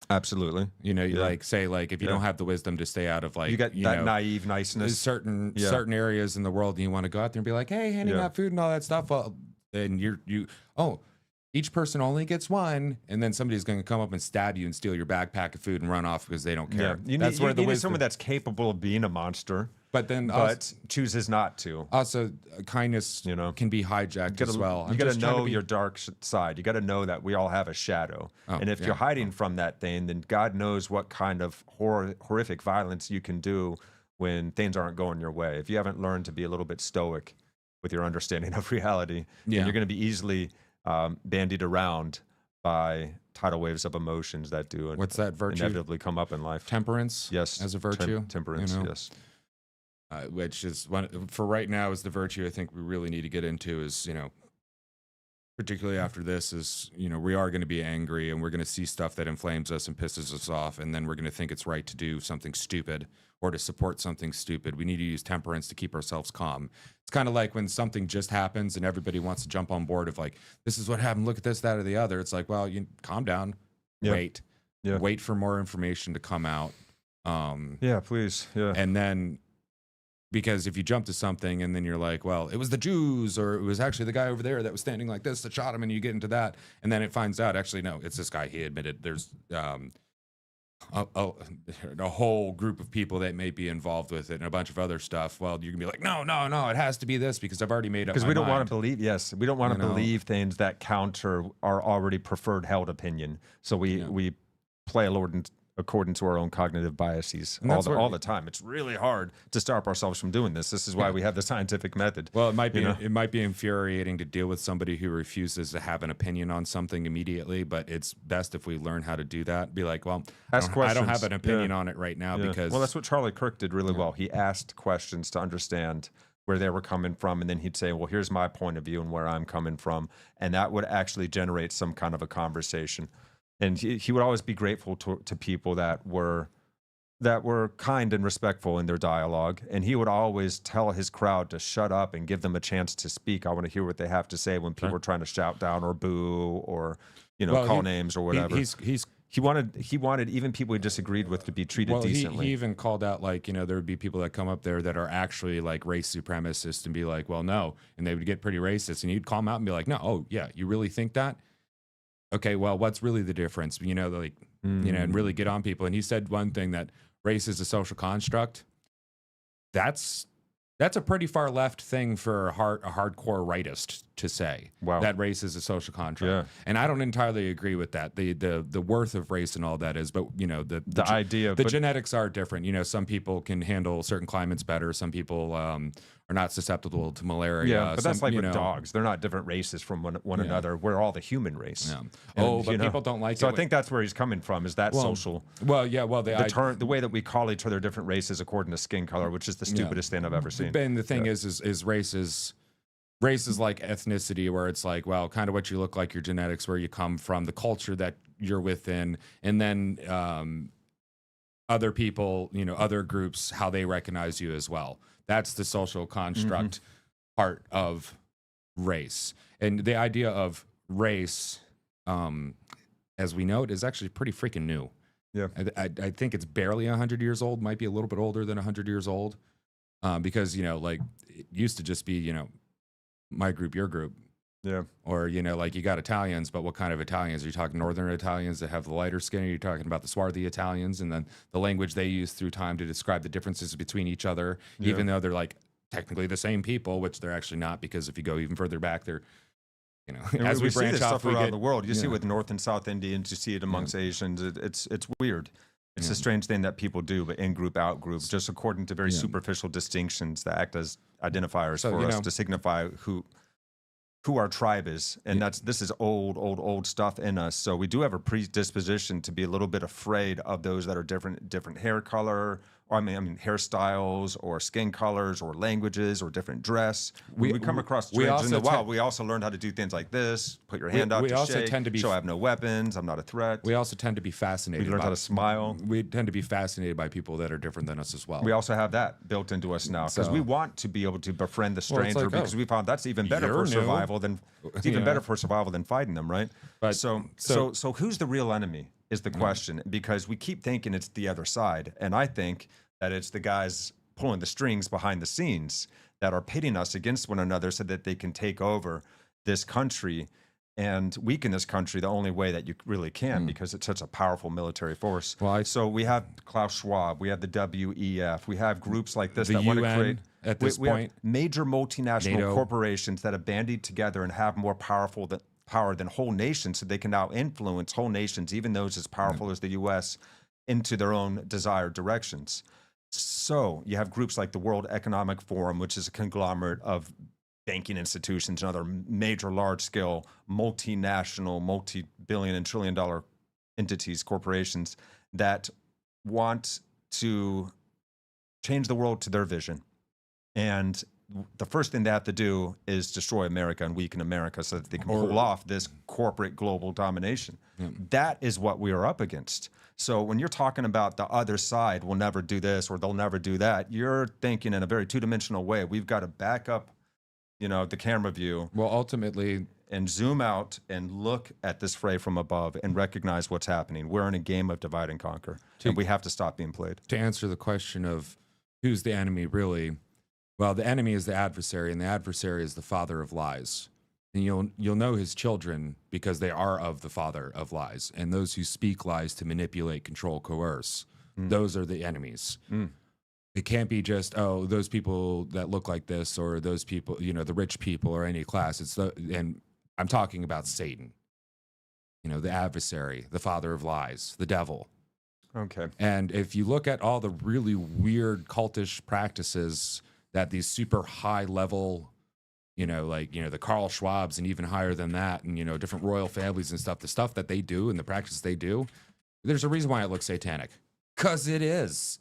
Absolutely. You know, like say like if you don't have the wisdom to stay out of like You got that naive niceness. certain areas in the world, and you want to go out there and be like, hey, handing out food and all that stuff. Well, then each person only gets one, and then somebody's going to come up and stab you and steal your backpack of food and run off because they don't care. You need someone that's capable of being a monster, but chooses not to. Also, kindness can be hijacked as well. You got to know your dark side. You got to know that we all have a shadow, and if you're hiding from that thing, then God knows what kind of horrific violence you can do when things aren't going your way. If you haven't learned to be a little bit stoic with your understanding of reality, then you're going to be easily bandied around by tidal waves of emotions that do. What's that virtue? Inevitably come up in life. Temperance. Yes, as a virtue. Temperance. Yes. Which is for right now is the virtue I think we really need to get into is, particularly after this is, we are going to be angry and we're going to see stuff that inflames us and pisses us off. And then we're going to think it's right to do something stupid or to support something stupid. We need to use temperance to keep ourselves calm. It's kind of like when something just happens and everybody wants to jump on board of like, this is what happened. Look at this, that, or the other. It's like, well, you calm down, wait for more information to come out. Please. Yeah. And then, because if you jump to something and then you're like, well, it was the Jews or it was actually the guy over there that was standing like this that shot him, and you get into that, and then it finds out, actually, no, it's this guy. He admitted there's a whole group of people that may be involved with it and a bunch of other stuff. Well, you can be like, no, it has to be this because I've already made up my mind. Because we don't want to believe, we don't want to believe things that counter our already preferred held opinion. So we play according to our own cognitive biases all the time. It's really hard to stop ourselves from doing this. This is why we have the scientific method. Well, it might be infuriating to deal with somebody who refuses to have an opinion on something immediately, but it's best if we learn how to do that. Be like, well, I don't have an opinion on it right now because... Well, that's what Charlie Kirk did really well. He asked questions to understand where they were coming from, and then he'd say, well, here's my point of view and where I'm coming from, and that would actually generate some kind of a conversation. And he would always be grateful to people that were kind and respectful in their dialogue. And he would always tell his crowd to shut up and give them a chance to speak. I want to hear what they have to say when people are trying to shout down or boo or call names or whatever. He's He wanted even people he disagreed with to be treated Well, decently. he even called out, like, there would be people that come up there that are actually like race supremacists and be like, well, no. And they would get pretty racist. And he'd call them out and be like, no, oh, yeah, you really think that? Okay, well, what's really the difference? And really get on people. And he said one thing, that race is a social construct. That's a pretty far left thing for a hardcore rightist to say. Wow. That race is a social contract. Yeah. And I don't entirely agree with that. The worth of race and all that is, but the idea, the but genetics are different. Some people can handle certain climates better. Some people are not susceptible to malaria. yeah, but that's Some, like with dogs. They're not different races from one another. We're all the human race. Yeah. And, But people don't like it. So I think that's where he's coming from. Is that social? Well, yeah. Well, The way that we call each other different races according to skin color, which is the stupidest thing I've ever seen. And the thing is race is like ethnicity, where it's like, well, kind of what you look like, your genetics, where you come from, the culture that you're within, and then other people, other groups, how they recognize you as well. That's the social construct part of race. And the idea of race, as we know it, is actually pretty freaking new. Yeah. I think it's barely 100 years old, might be a little bit older than 100 years old. Because, like, it used to just be, my group, your group. Yeah. Or, like, you got Italians, but what kind of Italians? Are you talking Northern Italians that have the lighter skin? Are you talking about the swarthy Italians? And then the language they use through time to describe the differences between each other, even though they're, like, technically the same people, which they're actually not, because if you go even further back, they're, as we see branch this off, stuff around the world. You see it with North and South Indians. You see it amongst Asians. It's weird. It's a strange thing that people do, but in group, out group, just according to very superficial distinctions that act as identifiers for us to signify who our tribe is. And this is old stuff in us. So we do have a predisposition to be a little bit afraid of those that are different hair color, or I mean hairstyles, or skin colors, or languages, or different dress. We come across strangers in the wild. We also learned how to do things like this: put your hand out we to also shake, tend to be show I have no weapons, I'm not a threat. We also tend to be fascinated. We learned how to smile. We tend to be fascinated by people that are different than us as well. We also have that built into us now, because we want to be able to befriend the stranger, because we found that's even better for survival than better for survival than fighting them, right? But so who's the real enemy is the question, because we keep thinking it's the other side, and I think that it's the guys pulling the strings behind the scenes that are pitting us against one another so that they can take over this country and weaken this country the only way that you really can, because it's such a powerful military force. So we have Klaus Schwab, we have the WEF, we have groups like this that want to create at this point, major multinational NATO. corporations that have bandied together and have more power than whole nations, so they can now influence whole nations, even those as powerful as the U.S., into their own desired directions. So you have groups like the World Economic Forum, which is a conglomerate of banking institutions and other major large-scale multinational, multi-billion and trillion-dollar entities, corporations that want to change the world to their vision. And the first thing they have to do is destroy America and weaken America so that they can pull off this corporate global domination. That is what we are up against. So when you're talking about the other side will never do this or they'll never do that, you're thinking in a very two-dimensional way. We've got to back up, the camera view. Well, ultimately, and zoom out and look at this fray from above and recognize what's happening. We're in a game of divide and conquer, and we have to stop being played. To answer the question of who's the enemy, really, well, the enemy is the adversary, and the adversary is the father of lies. And you'll know his children because they are of the father of lies. And those who speak lies to manipulate, control, coerce, those are the enemies. It can't be just, those people that look like this, or those people, the rich people, or any class. And I'm talking about Satan, the adversary, the father of lies, the devil. Okay. And if you look at all the really weird cultish practices that these super high level, the Carl Schwabs and even higher than that, and, different royal families and stuff, the stuff that they do and the practice they do, there's a reason why it looks satanic. 'Cause it is.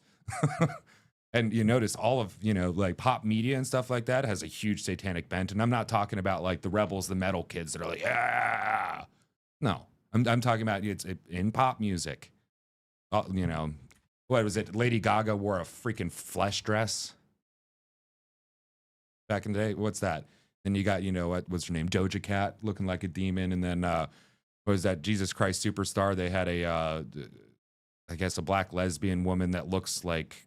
And you notice all of, pop media and stuff like that has a huge satanic bent. And I'm not talking about like the rebels, the metal kids that are like, yeah. No, I'm talking about it's in pop music. What was it? Lady Gaga wore a freaking flesh dress back in the day. What's that? Then you got, what's her name? Doja Cat looking like a demon. And then was that Jesus Christ Superstar. They had I guess a black lesbian woman that looks like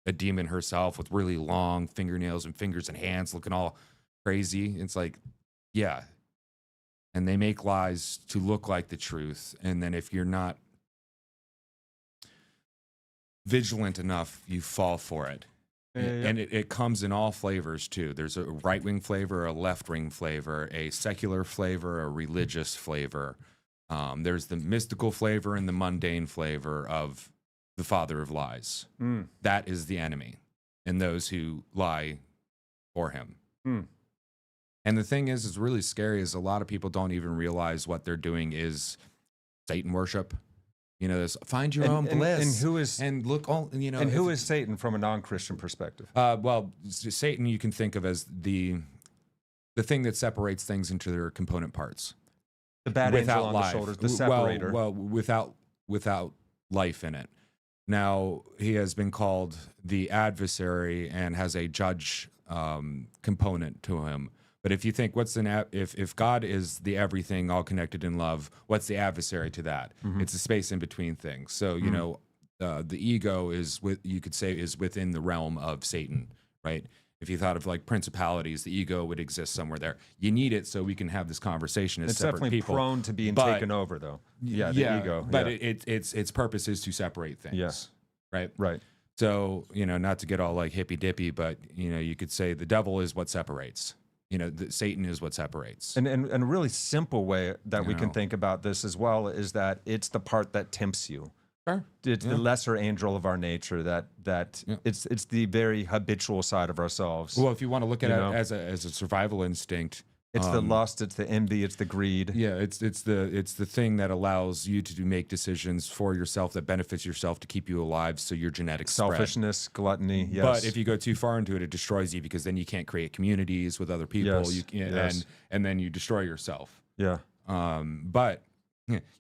a demon herself with really long fingernails and fingers and hands, looking all crazy. It's like, yeah. And they make lies to look like the truth. And then if you're not vigilant enough, you fall for it. And it comes in all flavors too. There's a right-wing flavor, a left-wing flavor, a secular flavor, a religious flavor. There's the mystical flavor and the mundane flavor of the father of lies. That is the enemy, and those who lie for him. And the thing is really scary is a lot of people don't even realize what they're doing is Satan worship. You know, this find your own bliss. And who is and look all you know. And who is Satan from a non-Christian perspective? Well, Satan you can think of as the thing that separates things into their component parts. The bad angel on life. the shoulders, the separator. Well, without life in it. Now he has been called the adversary and has a judge component to him. But if you think, if God is the everything, all connected in love, what's the adversary to that? It's the space in between things. So you know, the ego you could say is within the realm of Satan, right? If you thought of like principalities, the ego would exist somewhere there. You need it so we can have this conversation as separate people. It's definitely prone to being taken over, though. Yeah, the ego. But its purpose is to separate things. Yes. Right. Right. So you know, not to get all like hippy dippy, but you know, you could say the devil is what separates. You know, Satan is what separates. And a really simple way that we can think about this as well is that it's the part that tempts you. Sure. It's the lesser angel of our nature that it's the very habitual side of ourselves. Well, if you want to look at it as a survival instinct, it's the lust, it's the envy, it's the greed. Yeah, it's the thing that allows you to make decisions for yourself that benefits yourself to keep you alive, so your genetics selfishness, spread. Gluttony. Yes. But if you go too far into it, it destroys you because then you can't create communities with other people. And then you destroy yourself. Yeah. But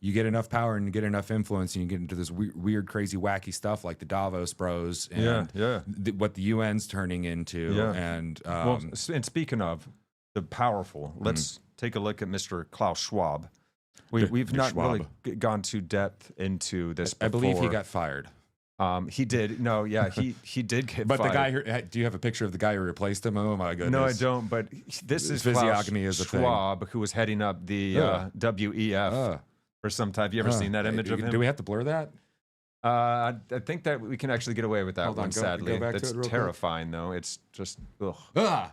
you get enough power and you get enough influence, and you get into this weird, crazy, wacky stuff like the Davos Bros and what the UN's turning into. Yeah. And and speaking of the powerful, let's take a look at Mr. Klaus Schwab. We've not really gone to depth into this before. I believe he got fired. He did. No, yeah, he did get but fired. The guy who, do you have a picture of the guy who replaced him? Oh my goodness. No, I don't. But this is physiognomy Klaus is a Schwab, who was heading up the WEF for some time. Have you ever seen that image of him? Do we have to blur that? I think that we can actually get away with that one. Sadly, that's terrifying though. It's just ugh.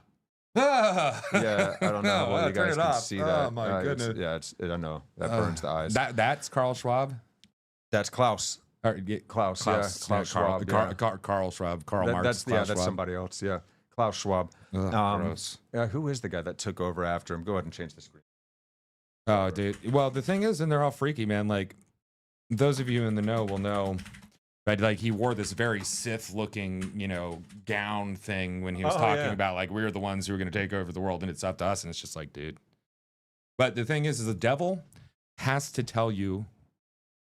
Yeah, I don't know whether you guys can see that. Oh my goodness. I don't know. That burns the eyes. That's Carl Schwab. That's Klaus. Klaus Schwab. Carl Schwab. Karl Marx. That's somebody else. Yeah, Klaus Schwab. Gross. Who is the guy that took over after him? Go ahead and change the screen. Oh, dude. Well, the thing is, and they're all freaky, man. Like, those of you in the know will know. But like he wore this very Sith-looking, gown thing when he was talking about like we're the ones who are going to take over the world and it's up to us. And it's just like, dude. But the thing is the devil has to tell you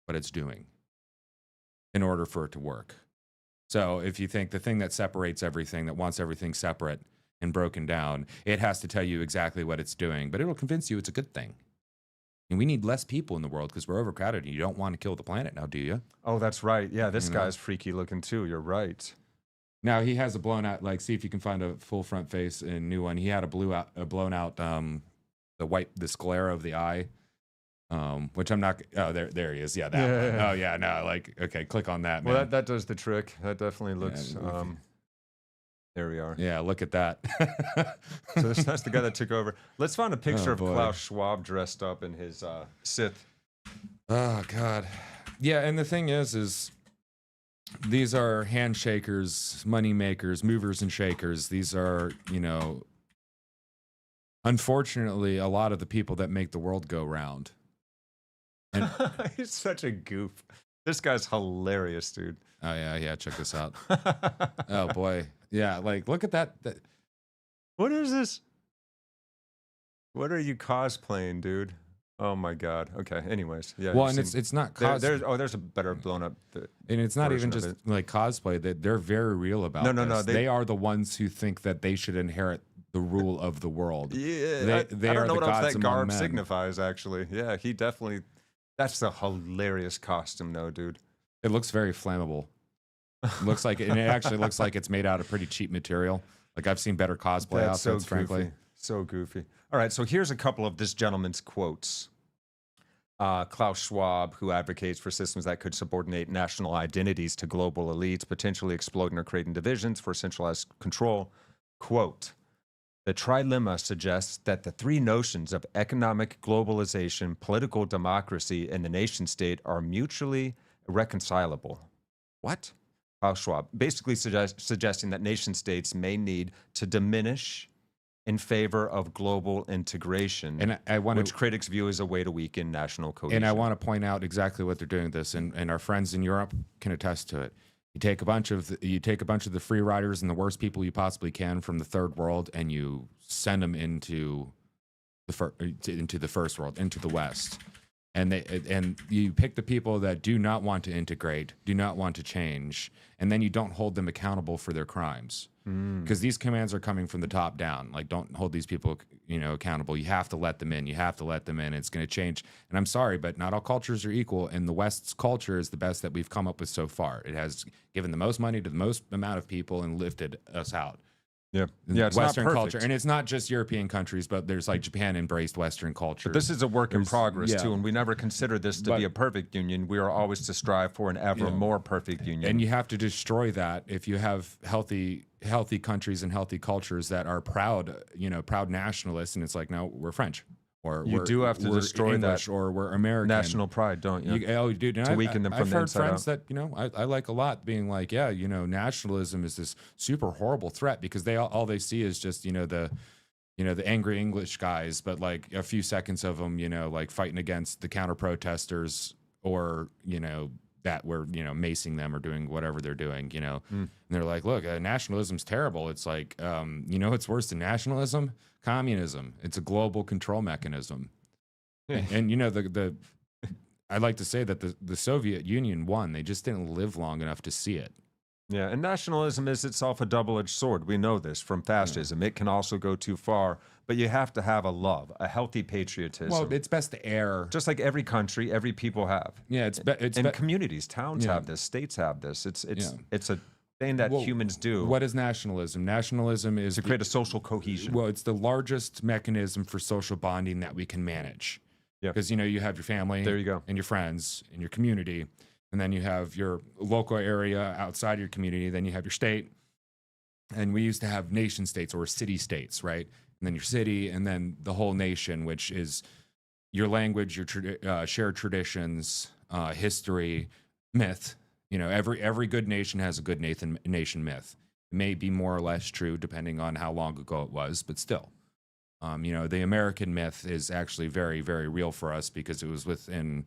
what it's doing in order for it to work. So if you think the thing that separates everything, that wants everything separate and broken down, it has to tell you exactly what it's doing. But it'll convince you it's a good thing. And we need less people in the world because we're overcrowded. And you don't want to kill the planet now, do you? Oh, that's right. Yeah, this guy's freaky looking too. You're right. Now he has a blown out. Like, see if you can find a full front face and new one. He had a blown out the sclera of the eye, which I'm not. Oh, there he is. Yeah, that one. Yeah. Oh yeah, no. Like, okay, click on that. Man. Well, that does the trick. That definitely looks. There we are. Yeah, look at that. So that's the guy that took over. Let's find a picture of Klaus Schwab dressed up in his Sith. Oh, God. Yeah, and the thing is these are handshakers, money makers, movers and shakers. These are, unfortunately, a lot of the people that make the world go round. And he's such a goof. This guy's hilarious, dude. Oh, yeah. Check this out. Oh, boy. Yeah, like, look at that. What is this? What are you cosplaying, dude? Oh, my God. Okay, anyways. Yeah. Well, and it's not cosplay. There's a better blown up. And it's not even just like cosplay. They're very real about this. No. They are the ones who think that they should inherit the rule of the world. Yeah, They I don't are know the what else gods that among garb men. signifies, actually. Yeah, he definitely. That's a hilarious costume, though, dude. It looks very flammable. It looks like, and it actually looks like it's made out of pretty cheap material. Like I've seen better cosplay That's so outfits, frankly. goofy. So goofy. All right, so here's a couple of this gentleman's quotes. Klaus Schwab, who advocates for systems that could subordinate national identities to global elites, potentially exploiting or creating divisions for centralized control. Quote, the trilemma suggests that the three notions of economic globalization, political democracy, and the nation state are mutually reconcilable. What? Klaus Schwab, basically suggesting that nation states may need to diminish in favor of global integration, And I want which to, critics view as a way to weaken national cohesion. and I want to point out exactly what they're doing with this, and our friends in Europe can attest to it. You take a bunch of the free riders and the worst people you possibly can from the third world, and you send them into the first world, into the West, and you pick the people that do not want to integrate, do not want to change, and then you don't hold them accountable for their crimes. Because these commands are coming from the top down. Like, don't hold these people, accountable. You have to let them in. You have to let them in. It's going to change. And I'm sorry, but not all cultures are equal. And the West's culture is the best that we've come up with so far. It has given the most money to the most amount of people and lifted us out. Yeah, it's Western not culture, perfect. and it's not just European countries, but there's like Japan embraced Western culture. But this is a work in progress yeah. too, and we never consider this to be a perfect union. We are always to strive for an ever more perfect union. And you have to destroy that if you have healthy countries and healthy cultures that are proud nationalists, and it's like, no, we're French, or you do have to destroy English, that or we're American. national pride, don't you? Dude, to weaken them from I've the heard inside friends out. that I like a lot being like, yeah, nationalism is this super horrible threat, because they all they see is just the angry English guys, but like a few seconds of them, like fighting against the counter protesters, or that we're macing them or doing whatever they're doing, and they're like, look, nationalism's terrible. It's like, it's worse than nationalism, communism. It's a global control mechanism. And I'd like to say that the Soviet Union won. They just didn't live long enough to see it. Yeah, and nationalism is itself a double-edged sword. We know this from fascism. It can also go too far, but you have to have a love, a healthy patriotism. Well, it's best to err. Just like every country, every people have. Yeah, and communities, towns have this, states have this. It's a thing that humans do. What is nationalism? Nationalism is to create a social cohesion. Well, it's the largest mechanism for social bonding that we can manage. Yeah, because you have your family, there you go, and your friends, and your community. And then you have your local area outside your community. Then you have your state. And we used to have nation states or city states, right? And then your city, and then the whole nation, which is your language, your shared traditions, history, myth. Every good nation has a good nation myth. It may be more or less true depending on how long ago it was, but still. The American myth is actually very, very real for us because it was within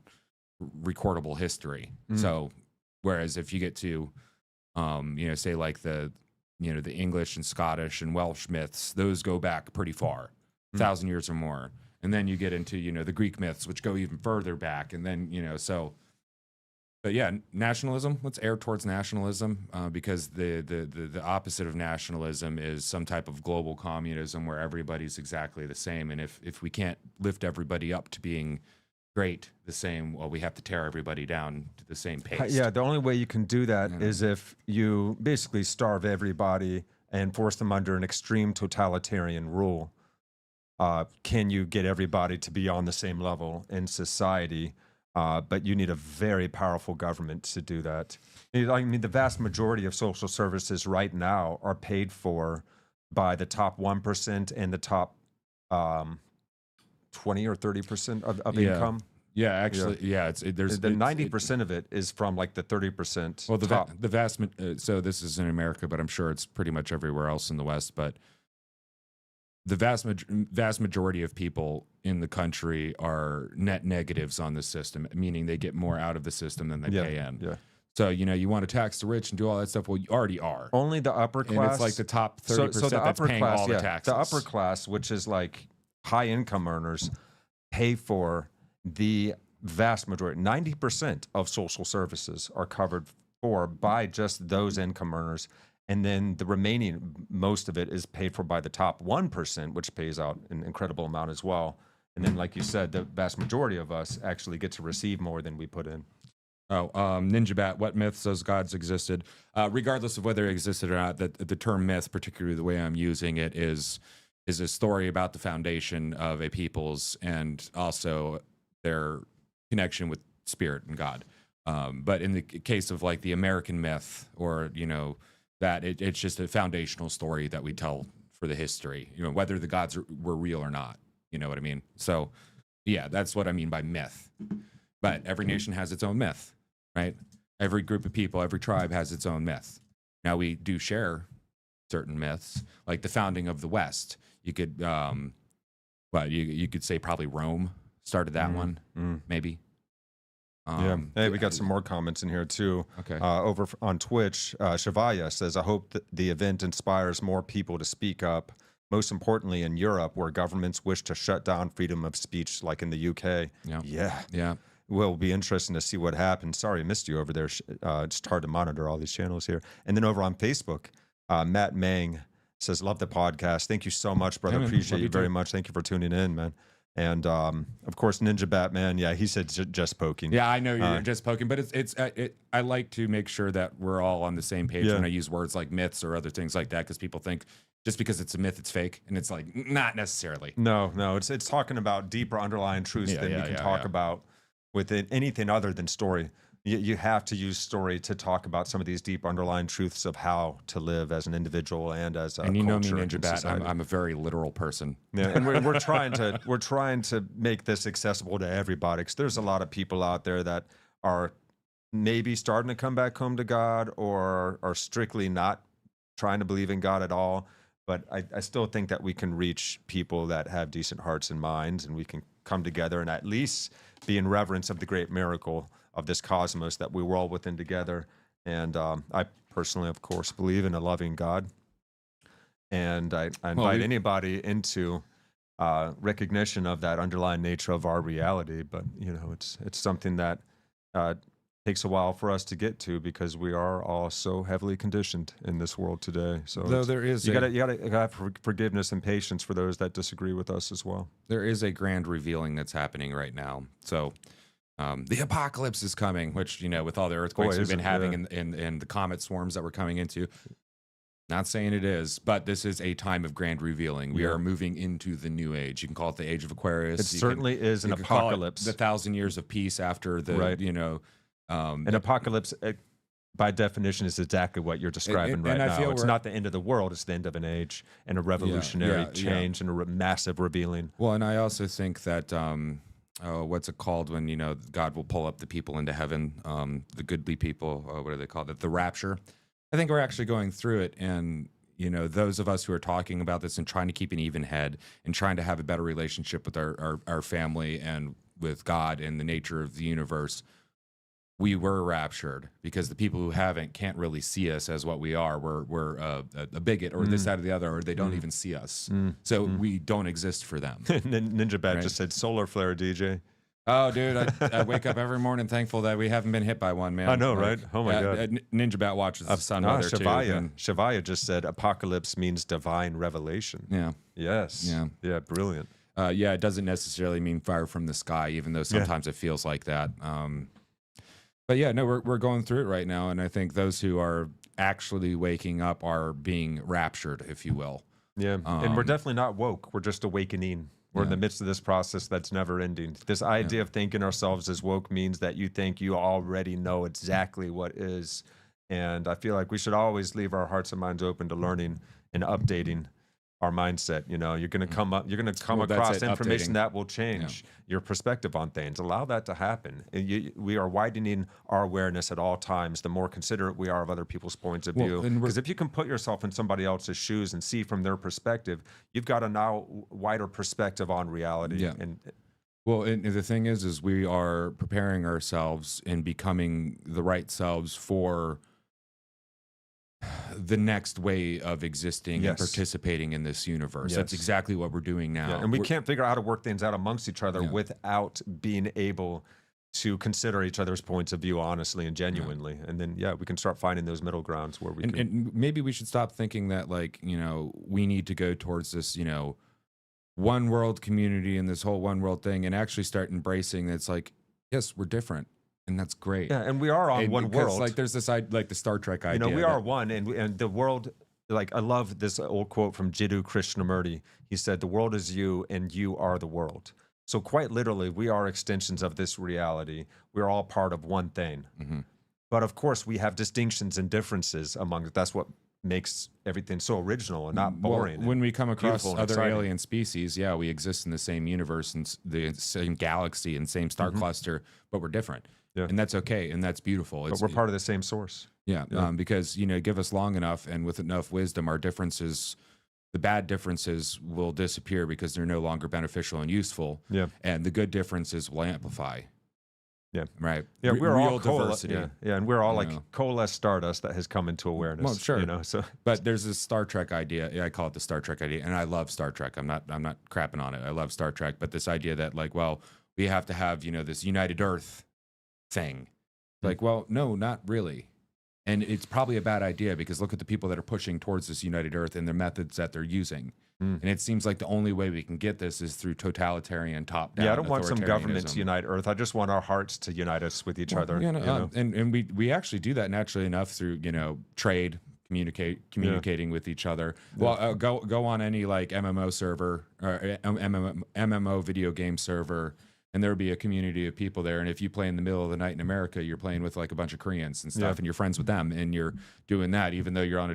recordable history. So whereas if you get to say like the English and Scottish and Welsh myths, those go back pretty far, 1,000 years or more. And then you get into the Greek myths, which go even further back. And then but yeah, nationalism, let's err towards nationalism, because the opposite of nationalism is some type of global communism where everybody's exactly the same. And if we can't lift everybody up to being great the same, well, we have to tear everybody down to the same pace. Yeah, the only way you can do that is if you basically starve everybody and force them under an extreme totalitarian rule. Can you get everybody to be on the same level in society? But you need a very powerful government to do that. I mean, the vast majority of social services right now are paid for by the top 1% and the top 20 or 30% of income. Yeah, actually, there's the 90% of it is from like the 30%. Well, top. the vast so this is in America, but I'm sure it's pretty much everywhere else in the West. But the vast majority of people in the country are net negatives on the system, meaning they get more out of the system than they pay in. Yeah. So, you want to tax the rich and do all that stuff. Well, you already are. Only the upper class. And it's like the top 30% that's paying all the taxes. The upper class, which is like high income earners, pay for the vast majority. 90% of social services are covered for by just those income earners. and then the remaining, most of it is paid for by the top 1%, which pays out an incredible amount as well. And then, like you said, the vast majority of us actually get to receive more than we put in. Oh, Ninja Bat, what myths those gods existed? Regardless of whether it existed or not, the term myth, particularly the way I'm using it, is a story about the foundation of a people's and also their connection with spirit and God. But in the case of like the American myth, or that it's just a foundational story that we tell for the history, whether the gods were real or not. You know what I mean? So, yeah, that's what I mean by myth. But every nation has its own myth, right? Every group of people, every tribe has its own myth. Now, we do share certain myths, like the founding of the West. You could, you could say probably Rome started that one, maybe. Yeah. Hey, we got some more comments in here too. Okay. Over on Twitch, Shavaya says, I hope that the event inspires more people to speak up. Most importantly, in Europe, where governments wish to shut down freedom of speech, like in the UK. Yeah. Well, it'll be interesting to see what happens. Sorry, I missed you over there. It's hard to monitor all these channels here. And then over on Facebook, Matt Mang says, love the podcast. Thank you so much, brother. Yeah, Appreciate you very too. much. Thank you for tuning in, man. And of course, Ninja Batman. Yeah, he said just poking. Yeah, I know you're just poking, but I like to make sure that we're all on the same page when I use words like myths or other things like that, because people think just because it's a myth, it's fake, and it's like not necessarily. No, it's talking about deeper underlying truths than we can talk about with anything other than story. You have to use story to talk about some of these deep underlying truths of how to live as an individual and as a and you know me, culture Ninja and Bat. society. I'm a very literal person. Yeah, and we're trying to make this accessible to everybody, because there's a lot of people out there that are maybe starting to come back home to God, or are strictly not trying to believe in God at all. But I still think that we can reach people that have decent hearts and minds, and we can come together and at least be in reverence of the great miracle of this cosmos that we were all within together. And I personally, of course, believe in a loving God. And I invite anybody into recognition of that underlying nature of our reality. But, it's something that takes a while for us to get to, because we are all so heavily conditioned in this world today. So though there is you gotta have forgiveness and patience for those that disagree with us as well. There is a grand revealing that's happening right now. So the apocalypse is coming, which, with all the earthquakes we've been having in the comet swarms that we're coming into. Not saying it is, but this is a time of grand revealing. We are moving into the new age. You can call it the age of Aquarius. It certainly is an apocalypse. The 1,000 years of peace after the, an apocalypse, by definition, is exactly what you're describing right now. It's not the end of the world. It's the end of an age and a revolutionary change and a massive revealing. Well, and I also think that, what's it called when, God will pull up the people into heaven, the goodly people, what do they call it? The rapture. I think we're actually going through it. And, those of us who are talking about this and trying to keep an even head and trying to have a better relationship with our family and with God and the nature of the universe, we were raptured, because the people who can't really see us as what we are. We're a bigot or this, that, or the other, or they don't even see us. So we don't exist for them. Ninja Bat just said solar flare, DJ. Oh, dude, I wake up every morning thankful that we haven't been hit by one, man. I know, right? Oh, my God. Ninja Bat watches the sun weather, too. Shavaya just said apocalypse means divine revelation. Yeah. Yes. Yeah, brilliant. It doesn't necessarily mean fire from the sky, even though sometimes it feels like that. But yeah, no, we're going through it right now, and I think those who are actually waking up are being raptured, if you will. Yeah, and we're definitely not woke. We're just awakening. We're in the midst of this process that's never ending. This idea of thinking ourselves as woke means that you think you already know exactly what is. And I feel like we should always leave our hearts and minds open to learning and updating our mindset. You're going to come across information that will change your perspective on things. Allow that to happen. We are widening our awareness at all times, the more considerate we are of other people's points of view. Because if you can put yourself in somebody else's shoes and see from their perspective, you've got a now wider perspective on reality. Yeah. And the thing is we are preparing ourselves and becoming the right selves for the next way of existing and participating in this universe. That's exactly what we're doing now. And we can't figure out how to work things out amongst each other without being able to consider each other's points of view honestly and Yeah. genuinely. And then, yeah, we can start finding those middle grounds where we can. And maybe we should stop thinking that, like, we need to go towards this, one world community and this whole one world thing, and actually start embracing that it's like, yes, we're different, and that's great. Yeah, and we are on one Because, world. like, there's this like the Star Trek idea. We are one, and the world. Like, I love this old quote from Jiddu Krishnamurti. He said, "The world is you, and you are the world." So quite literally, we are extensions of this reality. We're all part of one thing. Mhm. But of course, we have distinctions and differences among. That's what makes everything so original and not boring. Well, when we come across beautiful and other exciting. alien species, yeah, we exist in the same universe and the same galaxy and same star cluster, but we're different. Yeah. And that's okay, and that's beautiful. But we're part of the same source. Yeah, Yeah. because give us long enough, and with enough wisdom, our differences, the bad differences, will disappear because they're no longer beneficial and useful. Yeah. And the good differences will amplify. Yeah. Right. Yeah, we're Real all diversity. Yeah, and we're all You like know. coalesced stardust that has come into awareness. Well, sure. So But there's this Star Trek idea. Yeah, I call it the Star Trek idea, and I love Star Trek. I'm not crapping on it. I love Star Trek, but this idea that, like, well, we have to have this United Earth thing. Like, well, no, not really. And it's probably a bad idea, because look at the people that are pushing towards this United Earth and the methods that they're using. And it seems like the only way we can get this is through totalitarian top-down. yeah, I don't want some government to authoritarianism. unite Earth. I just want our hearts to unite us with each other. Yeah, no, and we actually do that naturally enough through trade, communicating with each other. Well, go on any like MMO server or MMO video game server, and there'll be a community of people there. And if you play in the middle of the night in America, you're playing with like a bunch of Koreans and stuff, and you're friends with them, and you're doing that even though you're on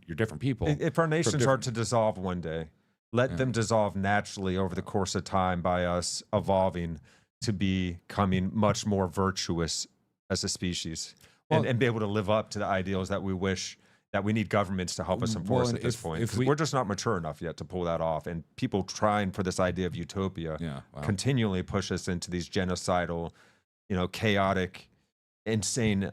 you're different people. If our nations are to dissolve one day, let them dissolve naturally over the course of time by us evolving to becoming much more virtuous as a species, and be able to live up to the ideals that we wish. That we need governments to help us enforce at this point. 'Cause we're just not mature enough yet to pull that off. And people trying for this idea of utopia continually push us into these genocidal, chaotic, insane,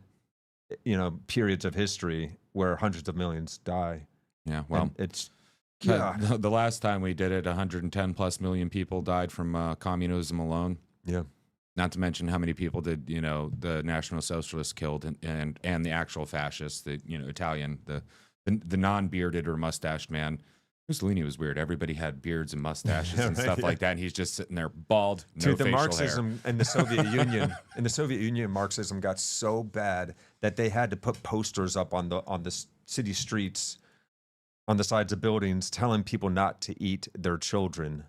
periods of history where hundreds of millions die. Yeah, well, And it's the last time we did it, 110 plus million people died from communism alone. yeah. Not to mention how many people did the National Socialists killed, and the actual fascists, the Italian, the non-bearded or mustached man. Mussolini was weird. Everybody had beards and mustaches and stuff like that, and he's just sitting there bald, no Dude, the facial Marxism hair. in the Soviet Union, Marxism got so bad that they had to put posters up on the city streets, on the sides of buildings, telling people not to eat their children.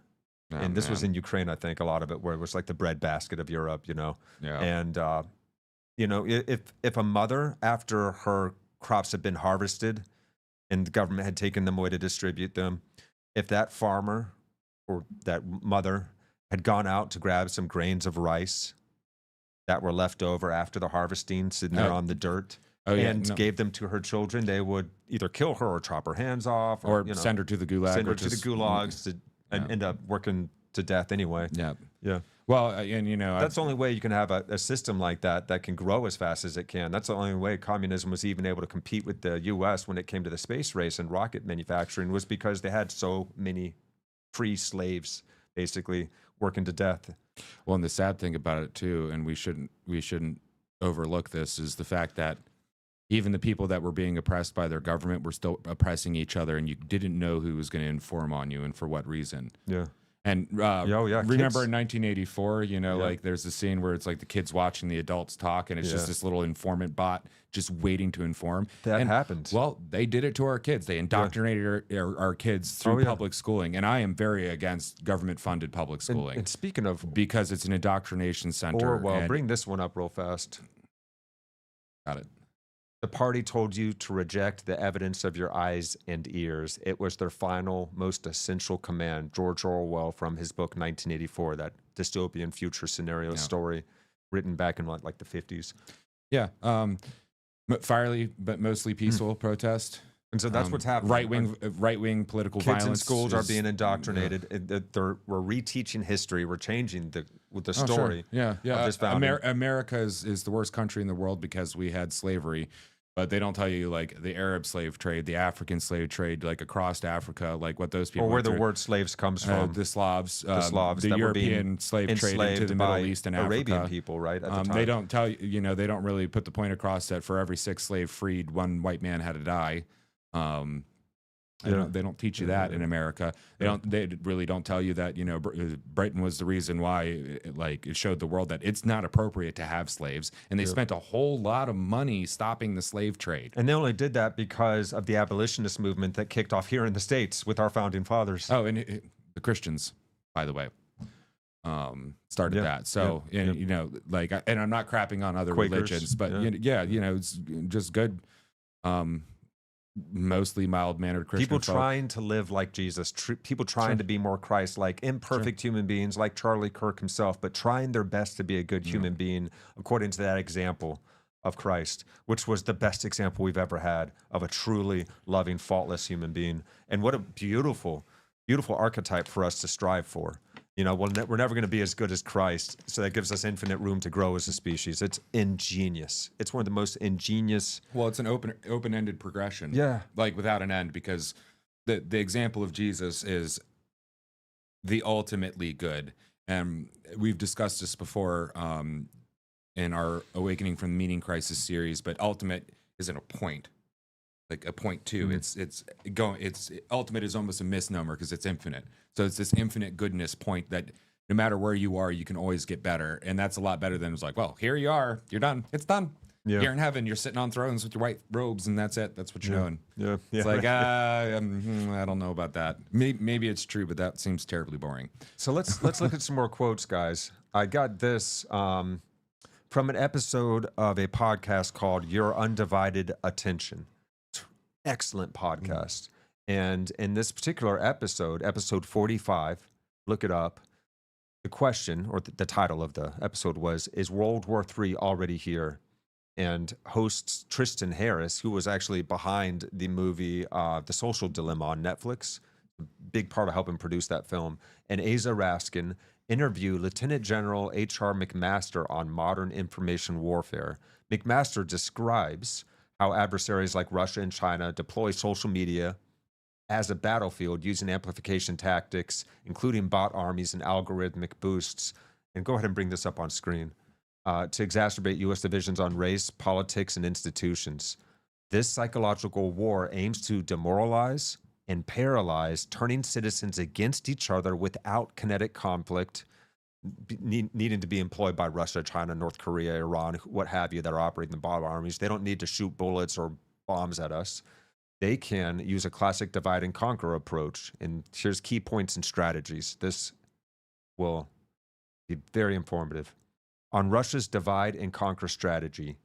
Oh, And this was man. in Ukraine, I think, a lot of it, where it was like the breadbasket of Europe, Yeah. And if a mother, after her crops had been harvested, and the government had taken them away to distribute them, if that farmer or that mother had gone out to grab some grains of rice that were left over after the harvesting, sitting there on the dirt, and gave them to her children, they would either kill her or chop her hands off, or send her to the gulag. send her or to the just- gulags and end up working to death anyway. Yeah. Yeah. Well, and That's the only way you can have a system like that can grow as fast as it can. That's the only way communism was even able to compete with the U.S. when it came to the space race and rocket manufacturing, was because they had so many free slaves basically working to death. Well, and the sad thing about it too, and we shouldn't overlook this, is the fact that even the people that were being oppressed by their government were still oppressing each other, and you didn't know who was going to inform on you and for what reason. Yeah. And kids. remember in 1984, like there's the scene where it's like the kids watching the adults talk, and it's just this little informant bot just waiting to inform. That happened. Well, they did it to our kids. They indoctrinated our kids through public schooling, and I am very against government-funded public schooling. And speaking of, because it's an indoctrination center. bring this one up real fast. Got it. The party told you to reject the evidence of your eyes and ears. It was their final, most essential command. George Orwell, from his book 1984, that dystopian future scenario story, written back in like the 50s. Yeah. Fiery, but mostly peaceful protest. And so that's what's happening. Right wing political Kids violence. in schools are being indoctrinated. We're reteaching history. We're changing the story. Sure. Yeah. Of this founding. America is the worst country in the world because we had slavery. but they don't tell you like the Arab slave trade, the African slave trade, like across Africa, like what those people Or where went the through. word slaves comes from. The Slavs, The Slavs the that were being European slave trade into enslaved the by Middle East and Arabian Africa. people, right, at the time. They don't tell you, they don't really put the point across that for every 6 slave freed, 1 white man had to die. Yeah. They don't teach you that in America. They really don't tell you that, Britain was the reason why it showed the world that it's not appropriate to have slaves. And they spent a whole lot of money stopping the slave trade. And they only did that because of the abolitionist movement that kicked off here in the States with our founding fathers. Oh, and the Christians, by the way, started that. So, and I'm not crapping on other Quakers, religions, but it's just good. Mostly mild-mannered Christian People folk. trying to live like Jesus, people trying to be more Christ-like, imperfect human beings like Charlie Kirk himself, but trying their best to be a good human being according to that example of Christ, which was the best example we've ever had of a truly loving, faultless human being. And what a beautiful, beautiful archetype for us to strive for. We're never going to be as good as Christ, so that gives us infinite room to grow as a species. It's ingenious. It's one of the most ingenious. Well, it's an open-ended progression. Yeah. Like without an end, because the example of Jesus is the ultimately good. And we've discussed this before in our Awakening from the Meaning Crisis series, but ultimate isn't a point. Like a point two, it's ultimate is almost a misnomer because it's infinite. So it's this infinite goodness point that no matter where you are, you can always get better, and that's a lot better than it's like, well, here you are, you're done, it's done. Yeah. You're in heaven, you're sitting on thrones with your white robes, and that's it. That's what you're doing. Yeah, It's like I don't know about that. Maybe it's true, but that seems terribly boring. So let's look at some more quotes, guys. I got this from an episode of a podcast called Your Undivided Attention. Excellent podcast. And in this particular episode 45, look it up. The question, or the title of the episode was, "Is World War III already here?" And hosts Tristan Harris, who was actually behind the movie The Social Dilemma on Netflix, a big part of helping produce that film, and Asa Raskin interview Lieutenant General H.R. McMaster on modern information warfare. McMaster describes how adversaries like Russia and China deploy social media as a battlefield using amplification tactics, including bot armies and algorithmic boosts. And go ahead and bring this up on screen. To exacerbate U.S. divisions on race, politics, and institutions. This psychological war aims to demoralize and paralyze, turning citizens against each other without kinetic conflict, needing to be employed by Russia, China, North Korea, Iran, what have you, that are operating the bomb armies. They don't need to shoot bullets or bombs at us. They can use a classic divide and conquer approach. And here's key points and strategies. This will be very informative. On Russia's divide and conquer strategy,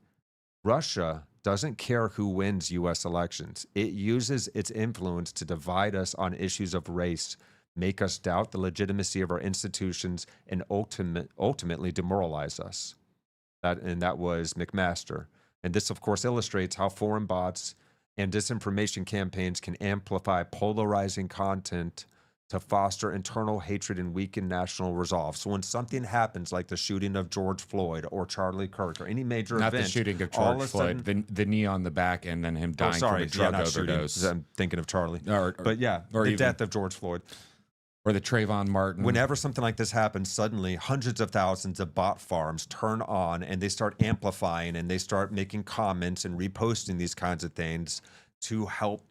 Russia doesn't care who wins U.S. elections. It uses its influence to divide us on issues of race, make us doubt the legitimacy of our institutions, and ultimately demoralize us. That was McMaster. And this, of course, illustrates how foreign bots and disinformation campaigns can amplify polarizing content to foster internal hatred and weaken national resolve. So when something happens, like the shooting of George Floyd or Charlie Kirk or any major Not event, the shooting of all George a Floyd, sudden, the knee on the back, and then him dying from a drug overdose. I'm thinking of Charlie. But the death of George Floyd. Or the Trayvon Martin. Whenever something like this happens, suddenly hundreds of thousands of bot farms turn on and they start amplifying and they start making comments and reposting these kinds of things to help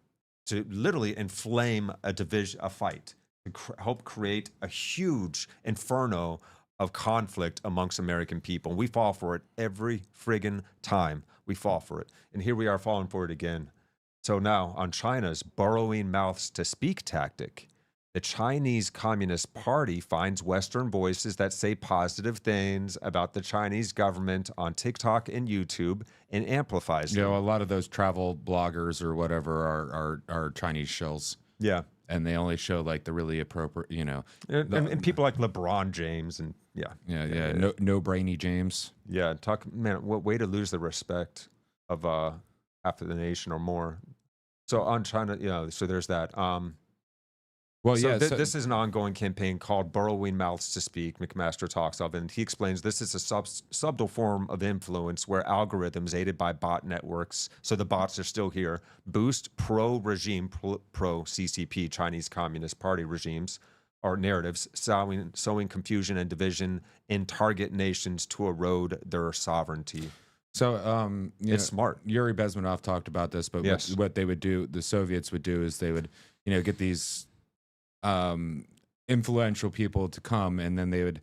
to literally inflame a fight, to help create a huge inferno of conflict amongst American people. And we fall for it every friggin' time. We fall for it. And here we are falling for it again. So now on China's borrowing mouths to speak tactic, the Chinese Communist Party finds Western voices that say positive things about the Chinese government on TikTok and YouTube and amplifies them. A lot of those travel bloggers or whatever are Chinese shills. Yeah. And they only show like the really appropriate, and people like LeBron James and no brainy James. Yeah, what way to lose the respect of half of the nation or more. So on China, so there's that. Well, So yeah. So this is an ongoing campaign called Burrowing Mouths to Speak, McMaster talks of, and he explains this is a subtle form of influence where algorithms aided by bot networks, so the bots are still here, boost pro-regime, pro-CCP, Chinese Communist Party regimes, or narratives, sowing confusion and division in target nations to erode their sovereignty. So, It's smart. Yuri Bezmenov talked about this, but Yes. what they would do, the Soviets would do, is they would, get these influential people to come, and then they would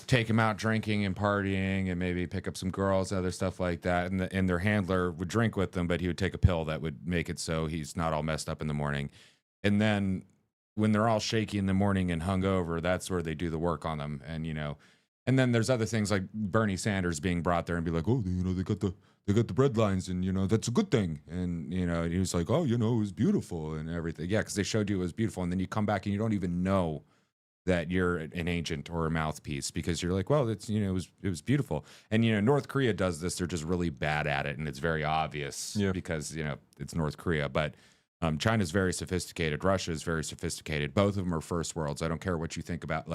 take him out drinking and partying, and maybe pick up some girls, other stuff like that. And their handler would drink with them, but he would take a pill that would make it so he's not all messed up in the morning. And then when they're all shaky in the morning and hungover, that's where they do the work on them. And and then there's other things like Bernie Sanders being brought there and be like, oh, they got the bread lines, and that's a good thing. And he was like, oh, it was beautiful and everything. Yeah, because they showed you it was beautiful, and then you come back and you don't even know that you're an agent or a mouthpiece, because you're like, well, it's it was beautiful. And North Korea does this; they're just really bad at it, and it's very obvious because it's North Korea. But China's very sophisticated. Russia is very sophisticated. Both of them are first worlds. I don't care what you think about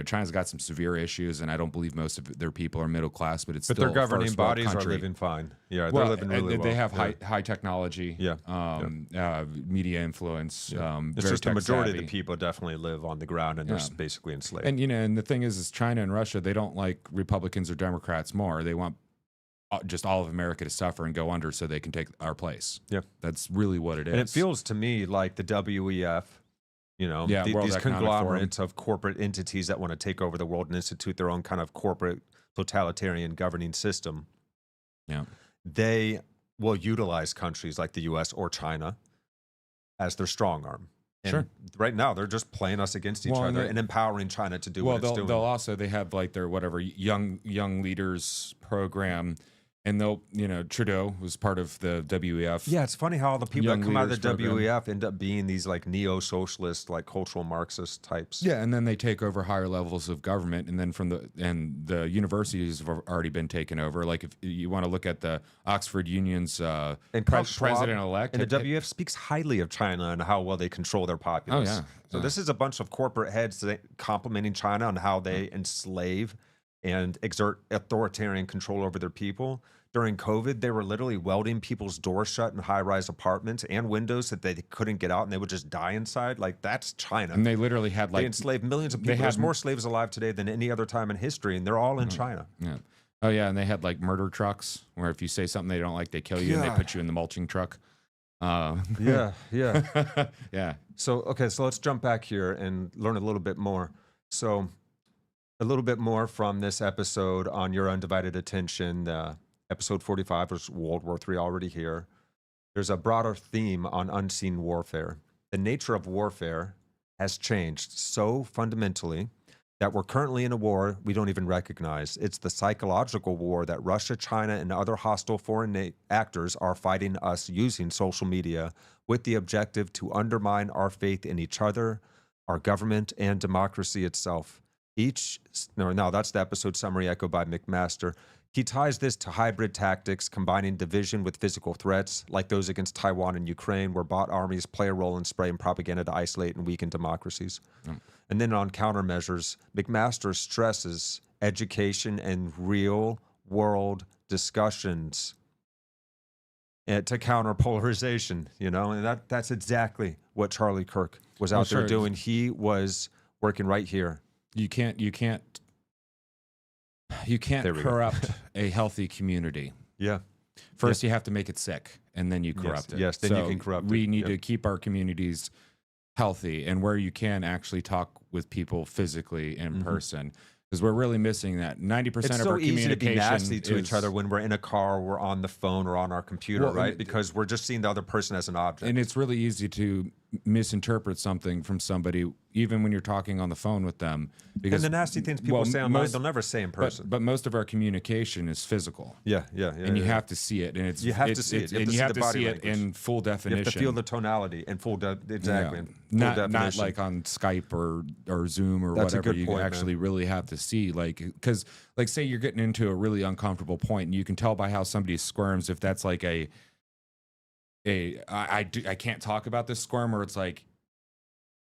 China's got some severe issues, and I don't believe most of their people are middle class, but still their governing first world bodies country. are living fine. Yeah, Well, they're living really well. They have high technology, media influence. It's just the majority of the people definitely live on the ground, and they're basically enslaved. And the thing is China and Russia, they don't like Republicans or Democrats more. They want just all of America to suffer and go under so they can take our place. Yeah, that's really what it is. And it feels to me like the WEF. These conglomerates of corporate entities that want to take over the world and institute their own kind of corporate totalitarian governing system. Yeah. They will utilize countries like the US or China as their strong arm. And right now, they're just playing us against each other and empowering China to do what it's doing. They have like their whatever young leaders program. And Trudeau was part of the WEF. Yeah, it's funny how all the people that come out of the WEF end up being these like neo-socialist, like cultural Marxist types. Yeah, and then they take over higher levels of government, and then the universities have already been taken over. Like if you want to look at the Oxford Union's president-elect, and the WEF speaks highly of China and how well they control their populace. Oh yeah. So this is a bunch of corporate heads complimenting China on how they enslave and exert authoritarian control over their people. During COVID, they were literally welding people's doors shut in high-rise apartments and windows that they couldn't get out, and they would just die inside. Like, that's China. And they literally had they enslaved millions of people. There's more slaves alive today than any other time in history, and they're all in China. Yeah. Oh, yeah, and they had, like, murder trucks, where if you say something they don't like, they kill you, and they put you in the mulching truck. Yeah. Yeah. So let's jump back here and learn a little bit more. So a little bit more from this episode on Your Undivided Attention. Episode 45 was World War III, already here. There's a broader theme on unseen warfare. The nature of warfare has changed so fundamentally that we're currently in a war we don't even recognize. It's the psychological war that Russia, China, and other hostile foreign actors are fighting us using social media with the objective to undermine our faith in each other, our government, and democracy itself. Now that's the episode summary echoed by McMaster. He ties this to hybrid tactics, combining division with physical threats, like those against Taiwan and Ukraine, where bot armies play a role in spreading propaganda to isolate and weaken democracies. And then on countermeasures, McMaster stresses education and real-world discussions to counter polarization, and that's exactly what Charlie Kirk was out there doing. He was working right here. You can't corrupt a healthy community. Yeah. First, you have to make it sick, and then you corrupt it. Yes, then you can corrupt it. We need to keep our communities healthy, and where you can actually talk with people physically in person. Because we're really missing that. 90% of our communication It's so easy to be nasty to each other when we're in a car, or we're on the phone, or on our computer, right? Because we're just seeing the other person as an object. And it's really easy to misinterpret something from somebody, even when you're talking on the phone with them. Because and the nasty things people say online, they'll never say in person. But most of our communication is physical. Yeah. And you have to see it, and you have to see it. And you have to see it in full definition. You have to feel the tonality in full definition. Not like on Skype or Zoom or whatever. You actually really have to see, because say you're getting into a really uncomfortable point, and you can tell by how somebody squirms if that's like I can't talk about this squirm, or it's like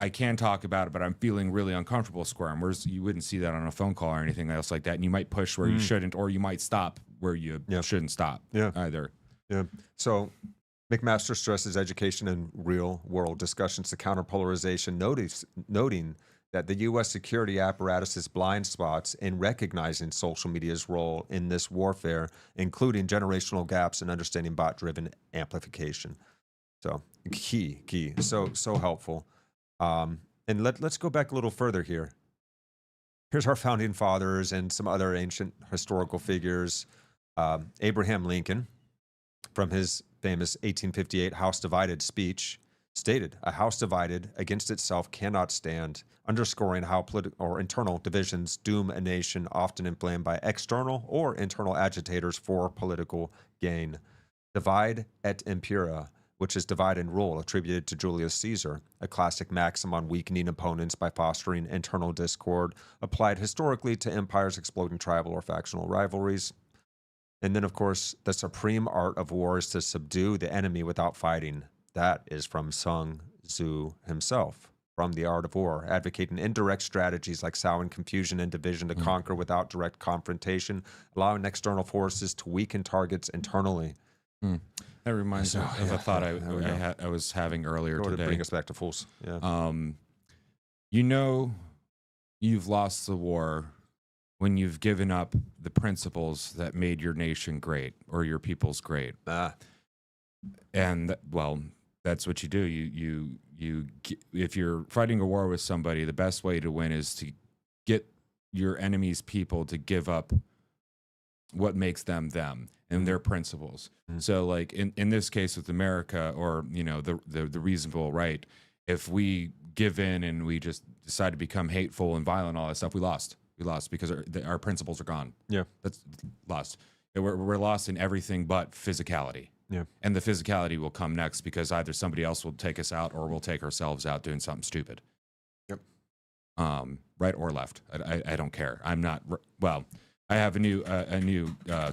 I can talk about it, but I'm feeling really uncomfortable squirm. Whereas you wouldn't see that on a phone call or anything else like that. And you might push where you shouldn't, or you might stop where you shouldn't stop either. Yeah. So McMaster stresses education and real world discussions to counter polarization, noting that the U.S. security apparatus's blind spots in recognizing social media's role in this warfare, including generational gaps in understanding bot-driven amplification. So key. So helpful. And let's go back a little further here. Here's our founding fathers and some other ancient historical figures. Abraham Lincoln, from his famous 1858 House Divided speech, stated, "A house divided against itself cannot stand," underscoring how political or internal divisions doom a nation often inflamed by external or internal agitators for political gain. Divide et impera, which is divide and rule, attributed to Julius Caesar, a classic maxim on weakening opponents by fostering internal discord, applied historically to empires exploding tribal or factional rivalries. And then, of course, the supreme art of war is to subdue the enemy without fighting. That is from Sun Tzu himself, from The Art of War, advocating indirect strategies like sowing confusion and division to conquer without direct confrontation, allowing external forces to weaken targets internally. That reminds me of a thought I was having earlier today. To bring us back to fools. Yeah. You know, you've lost the war when you've given up the principles that made your nation great or your peoples great. And well, that's what you do. You if you're fighting a war with somebody, the best way to win is to get your enemy's people to give up what makes them them and their principles. So like in this case with America, or you know, the reasonable right, if we give in and we just decide to become hateful and violent, all that stuff, we lost because our principles are gone. Yeah, that's lost. We're lost in everything but physicality. Yeah, and the physicality will come next because either somebody else will take us out or we'll take ourselves out doing something stupid. Yep. Right or left, I don't care. I'm not well. I have a new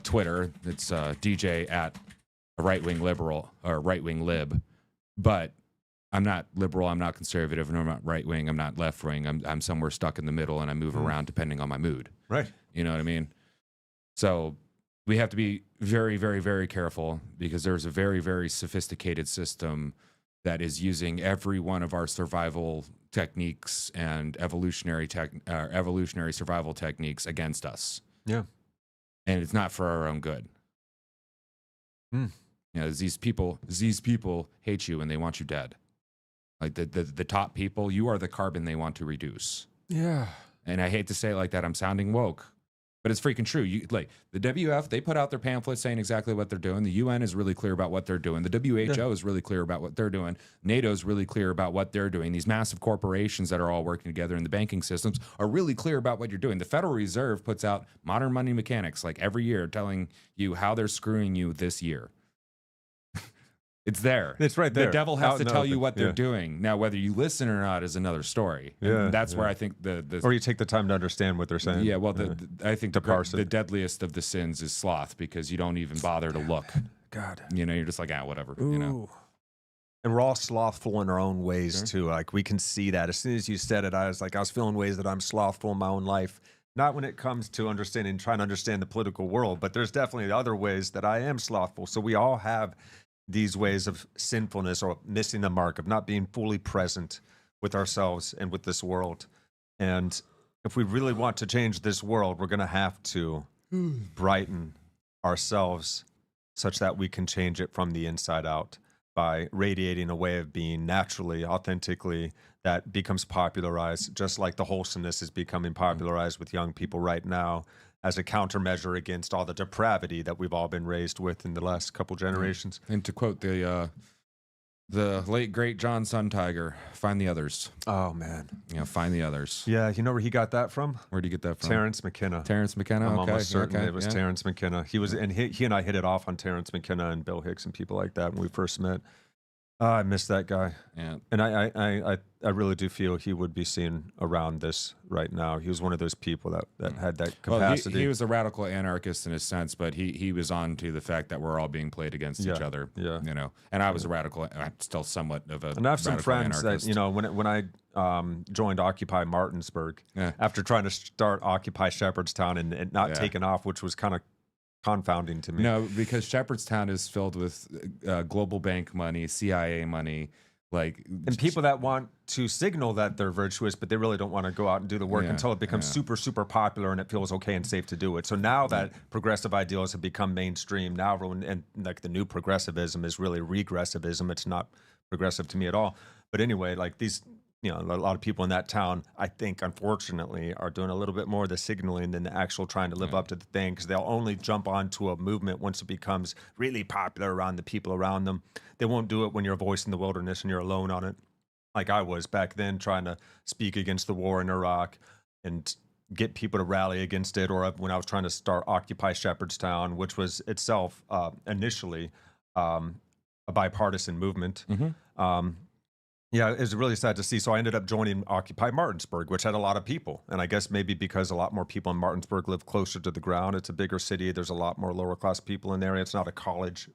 Twitter. It's DJ at a right-wing liberal or right-wing lib, but I'm not liberal. I'm not conservative, and I'm not right-wing. I'm not left-wing. I'm somewhere stuck in the middle, and I move around depending on my mood. Right. You know what I mean? So we have to be very, very, very careful because there's a very, very sophisticated system that is using every one of our survival techniques and evolutionary survival techniques against us. Yeah. And it's not for our own good. You know, these people hate you and they want you dead. Like the top people, you are the carbon they want to reduce. Yeah. And I hate to say it like that, I'm sounding woke, but it's freaking true. You like the WF, they put out their pamphlets saying exactly what they're doing. The UN is really clear about what they're doing. The WHO is really clear about what they're doing. NATO is really clear about what they're doing. These massive corporations that are all working together in the banking systems are really clear about what you're doing. The Federal Reserve puts out modern money mechanics like every year telling you how they're screwing you this year. It's there. It's right there. The devil has to tell you what they're doing. Now, whether you listen or not is another story. Yeah, and that's where I think or you take the time to understand what they're saying. Yeah, well, I think the deadliest of the sins is sloth because you don't even bother to look. God. You know, you're just like, whatever. Ooh. You know. And we're all slothful in our own ways too. Like we can see that. As soon as you said it, I was feeling ways that I'm slothful in my own life. Not when it comes to trying to understand the political world, but there's definitely other ways that I am slothful. So we all have these ways of sinfulness or missing the mark, of not being fully present with ourselves and with this world. And if we really want to change this world, we're going to have to brighten ourselves such that we can change it from the inside out by radiating a way of being naturally, authentically, that becomes popularized, just like the wholesomeness is becoming popularized with young people right now, as a countermeasure against all the depravity that we've all been raised with in the last couple generations. And to quote the late great John Suntiger, find the others. Oh man, yeah, find the others. Yeah, you know where he got that from? Where did he get that from? Terrence McKenna. Terrence McKenna. I'm almost certain it was Terrence McKenna. He was, and he and I hit it off on Terrence McKenna and Bill Hicks and people like that when we first met. I miss that guy. Yeah. And I really do feel he would be seen around this right now. He was one of those people that had that Well, capacity. he was a radical anarchist in a sense, but he was on to the fact that we're all being played against each other. Yeah. You know, and I was a radical. I'm still somewhat of a. And I have some radical friends anarchist. that, you know, when I joined Occupy Martinsburg, Yeah. after trying to start Occupy Shepherdstown and it not Yeah. taking off, which was kind of confounding to me. No, because Shepherdstown is filled with global bank money, CIA money, like And people that want to signal that they're virtuous, but they really don't want to go out and do the work Yeah, until it becomes yeah. super, super popular and it feels okay and safe to do it. So now that progressive ideals have become mainstream, now everyone, and like the new progressivism is really regressivism. It's not progressive to me at all. But anyway, like these, you know, a lot of people in that town, I think, unfortunately, are doing a little bit more of the signaling than the actual trying to live up to the thing, because they'll only jump onto a movement once it becomes really popular around the people around them. They won't do it when you're a voice in the wilderness and you're alone on it, like I was back then, trying to speak against the war in Iraq and get people to rally against it, or when I was trying to start Occupy Shepherdstown, which was itself initially a bipartisan movement. Yeah, it was really sad to see. So I ended up joining Occupy Martinsburg, which had a lot of people. And I guess maybe because a lot more people in Martinsburg live closer to the ground, it's a bigger city. There's a lot more lower class people in there. It's not a college,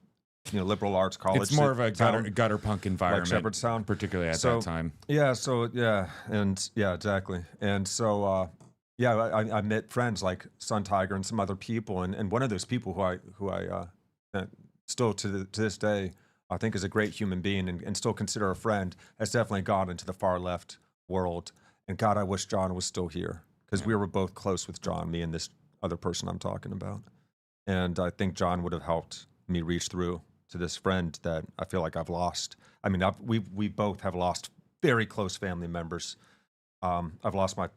you know, liberal arts college. it's more of a town, gutter punk environment, like Shepherdstown, particularly at So, that time. Yeah. So yeah, and yeah, exactly. And so yeah, I met friends like Sun Tiger and some other people, and one of those people who I still to this day I think is a great human being and still consider a friend, has definitely gone into the far left world. And God, I wish John was still here, because we were both close with John, me and this other person I'm talking about. And I think John would have helped me reach through to this friend that I feel like I've lost. I mean, we both have lost very close family members. I've lost my,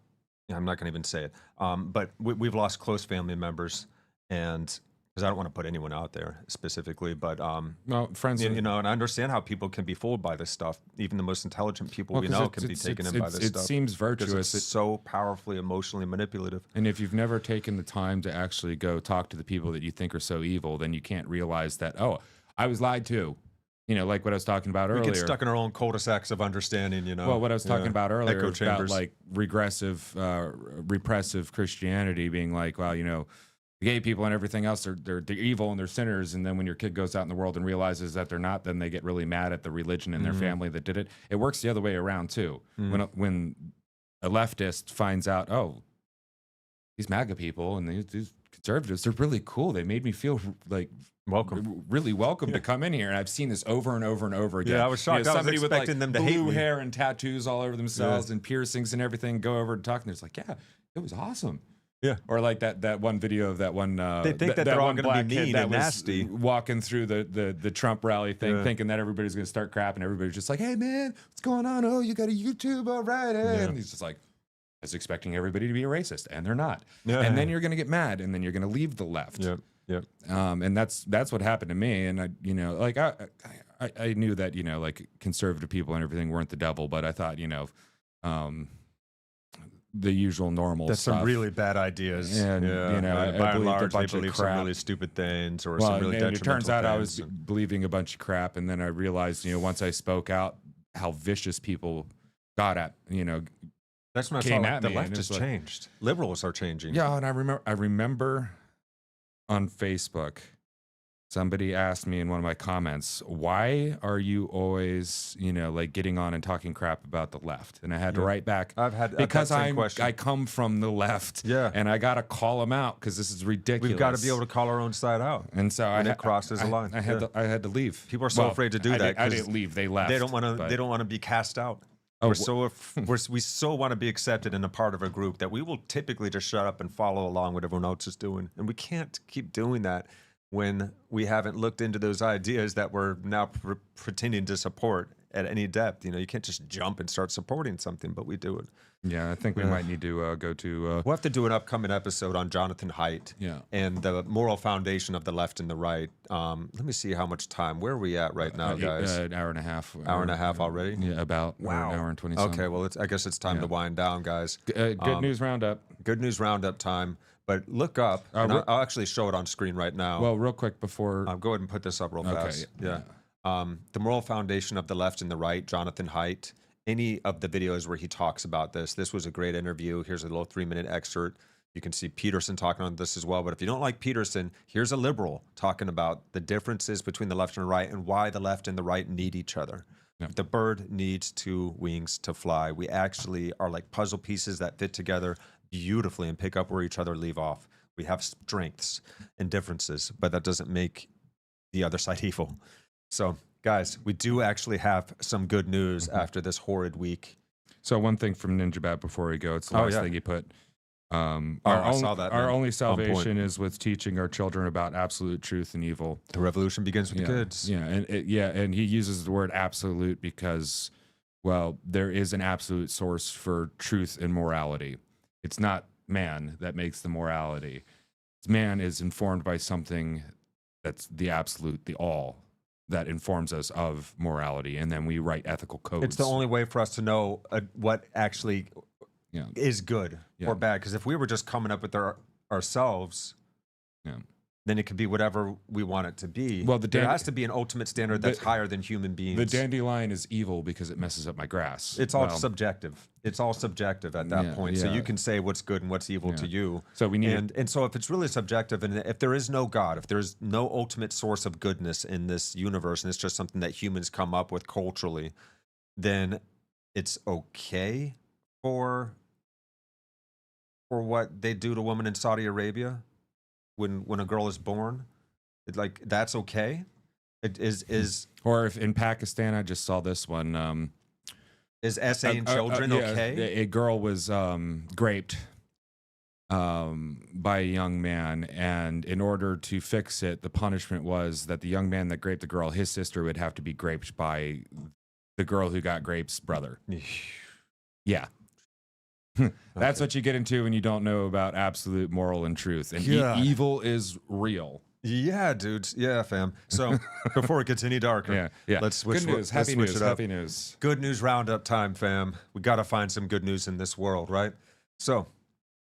I'm not going to even say it, but we've lost close family members, and because I don't want to put anyone out there specifically, but No, friends. you know, and I understand how people can be fooled by this stuff. Even the most intelligent people we know can be taken in by this it stuff. seems Because virtuous. it's so powerfully emotionally manipulative. And if you've never taken the time to actually go talk to the people that you think are so evil, then you can't realize that, oh, I was lied to. You know, like what I was talking about earlier. We get stuck in our own cul-de-sacs of understanding, you know. Well, what I was talking about earlier Echo was about chambers. like regressive, repressive Christianity being like, well, you know, the gay people and everything else, they're evil and they're sinners. And then when your kid goes out in the world and realizes that they're not, then they get really mad at the religion and their family that did it. It works the other way around too. When a leftist finds out, oh, these MAGA people and these conservatives, they're really cool. They made me feel like Welcome. really welcome to come in here. And I've seen this over and over and over again. Yeah, I was shocked. I was somebody with like expecting them to hate blue me. hair and tattoos all over themselves and piercings and everything go over and talk. And it's like, yeah, it was awesome. Yeah. Or like that one video of that one. They think that they're all one gonna be black kid mean that and was nasty. walking through the Trump rally thing, Yeah. thinking that everybody's going to start crap, and everybody's just like, hey, man, what's going on? Oh, you got a YouTube, all right. Eh? And he's just like, I was expecting everybody to be a racist, and they're not. Yeah. And then you're going to get mad, and then you're going to leave the left. Yep. Yep. And that's what happened to me. And I, you know, like I knew that, you know, like conservative people and everything weren't the devil, but I thought, you know, the usual normal That's stuff. some really bad ideas. And, yeah. you know, I by and believed a large, they bunch of believe some crap. really stupid things or Well, some really and detrimental it turns out I was things. believing a bunch of crap, and then I realized, you know, once I spoke out, how vicious people got at, you know. That's when I saw came like, at the me, and left has it's like- changed. Liberals are changing. Yeah, and I remember on Facebook, somebody asked me in one of my comments, why are you always, you know, like getting on and talking crap about the left? And I had to write back, I've had because that same question. I come from the left, Yeah. and I got to call them out because this is ridiculous. We've got to be able to call our own side out. And so when I it crosses a line. I had to leave. People are so afraid to do that I 'cause didn't leave. They left. They don't want to. but- They don't want to be cast out. Oh, we so want to be accepted and a part of a group that we will typically just shut up and follow along what everyone else is doing, and we can't keep doing that when we haven't looked into those ideas that we're now pretending to support at any depth. You know, you can't just jump and start supporting something, but we do it. Yeah, I think we might need to go to. We'll have to do an upcoming episode on Jonathan Haidt and the moral foundation of the left and the right. Let me see how much time. Where are we at right now, guys? An hour and a half. Hour and a half already? Yeah, about Wow. an hour and 20. Okay, well, I guess it's time to wind down, guys. Good news roundup. Good News Roundup time. But look up, and I'll actually show it on screen right now. Well, real quick before. Go ahead and put this up real fast. Yeah. The moral foundation of the left and the right, Jonathan Haidt. Any of the videos where he talks about this, this was a great interview. Here's a little 3-minute excerpt. You can see Peterson talking on this as well. But if you don't like Peterson, here's a liberal talking about the differences between the left and the right and why the left and the right need each other. Yeah. The bird needs 2 wings to fly. We actually are like puzzle pieces that fit together beautifully and pick up where each other leave off. We have strengths and differences, but that doesn't make the other side evil. So, guys, we do actually have some good news after this horrid week. So one thing from Ninja Bat before we go, it's the Oh, last yeah. thing he put. I saw that, Our man. only On salvation is with teaching our children about absolute truth and evil. The revolution begins with Yeah, the kids. yeah, and he uses the word absolute because, well, there is an absolute source for truth and morality. It's not man that makes the morality. Man is informed by something that's the absolute, the all, that informs us of morality, and then we write ethical codes. It's the only way for us to know what actually Yeah. is good Yeah. or bad. Because if we were just coming up with ourselves, Yeah. then it could be whatever we want it to be. Well, there has to be an ultimate standard that's higher than human beings. The dandelion is evil because it messes up my grass. It's all Well, subjective. It's all subjective at that Yeah, point. So yeah. you can say what's good and what's evil Yeah. to you. So we need and so if it's really subjective, and if there is no God, if there's no ultimate source of goodness in this universe, and it's just something that humans come up with culturally, then it's okay for what they do to women in Saudi Arabia when a girl is born. Like that's okay. It is or if in Pakistan, I just saw this one. essaying children yeah, okay? A girl was raped by a young man, and in order to fix it, the punishment was that the young man that raped the girl, his sister would have to be raped by the girl who got rape's brother. Yeah. That's what you get into when you don't know about absolute moral and truth. And Yeah. evil is real. Yeah, dudes. Yeah, fam. So before it gets any darker, Yeah, yeah. let's switch. Good news, let's happy switch news, it up. happy news. Good news roundup time, fam. We got to find some good news in this world, right? So,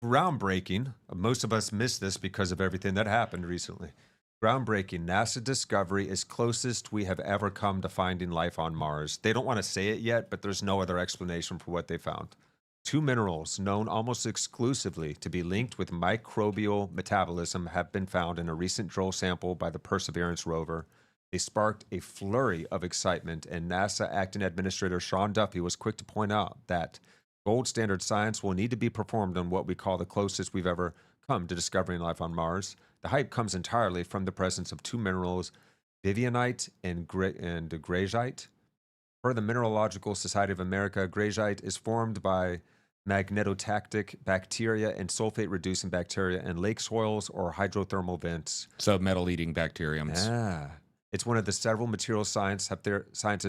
groundbreaking. Most of us missed this because of everything that happened recently. Groundbreaking. NASA discovery is closest we have ever come to finding life on Mars. They don't want to say it yet, but there's no other explanation for what they found. 2 minerals known almost exclusively to be linked with microbial metabolism have been found in a recent drill sample by the Perseverance rover. They sparked a flurry of excitement, and NASA Acting Administrator Sean Duffy was quick to point out that gold standard science will need to be performed on what we call the closest we've ever come to discovering life on Mars. The hype comes entirely from the presence of 2 minerals, vivianite and greigite. Per the Mineralogical Society of America, greigite is formed by magnetotactic bacteria and sulfate-reducing bacteria in lake soils or hydrothermal vents. So metal-eating bacteriums. Yeah. It's one of the several materials scientists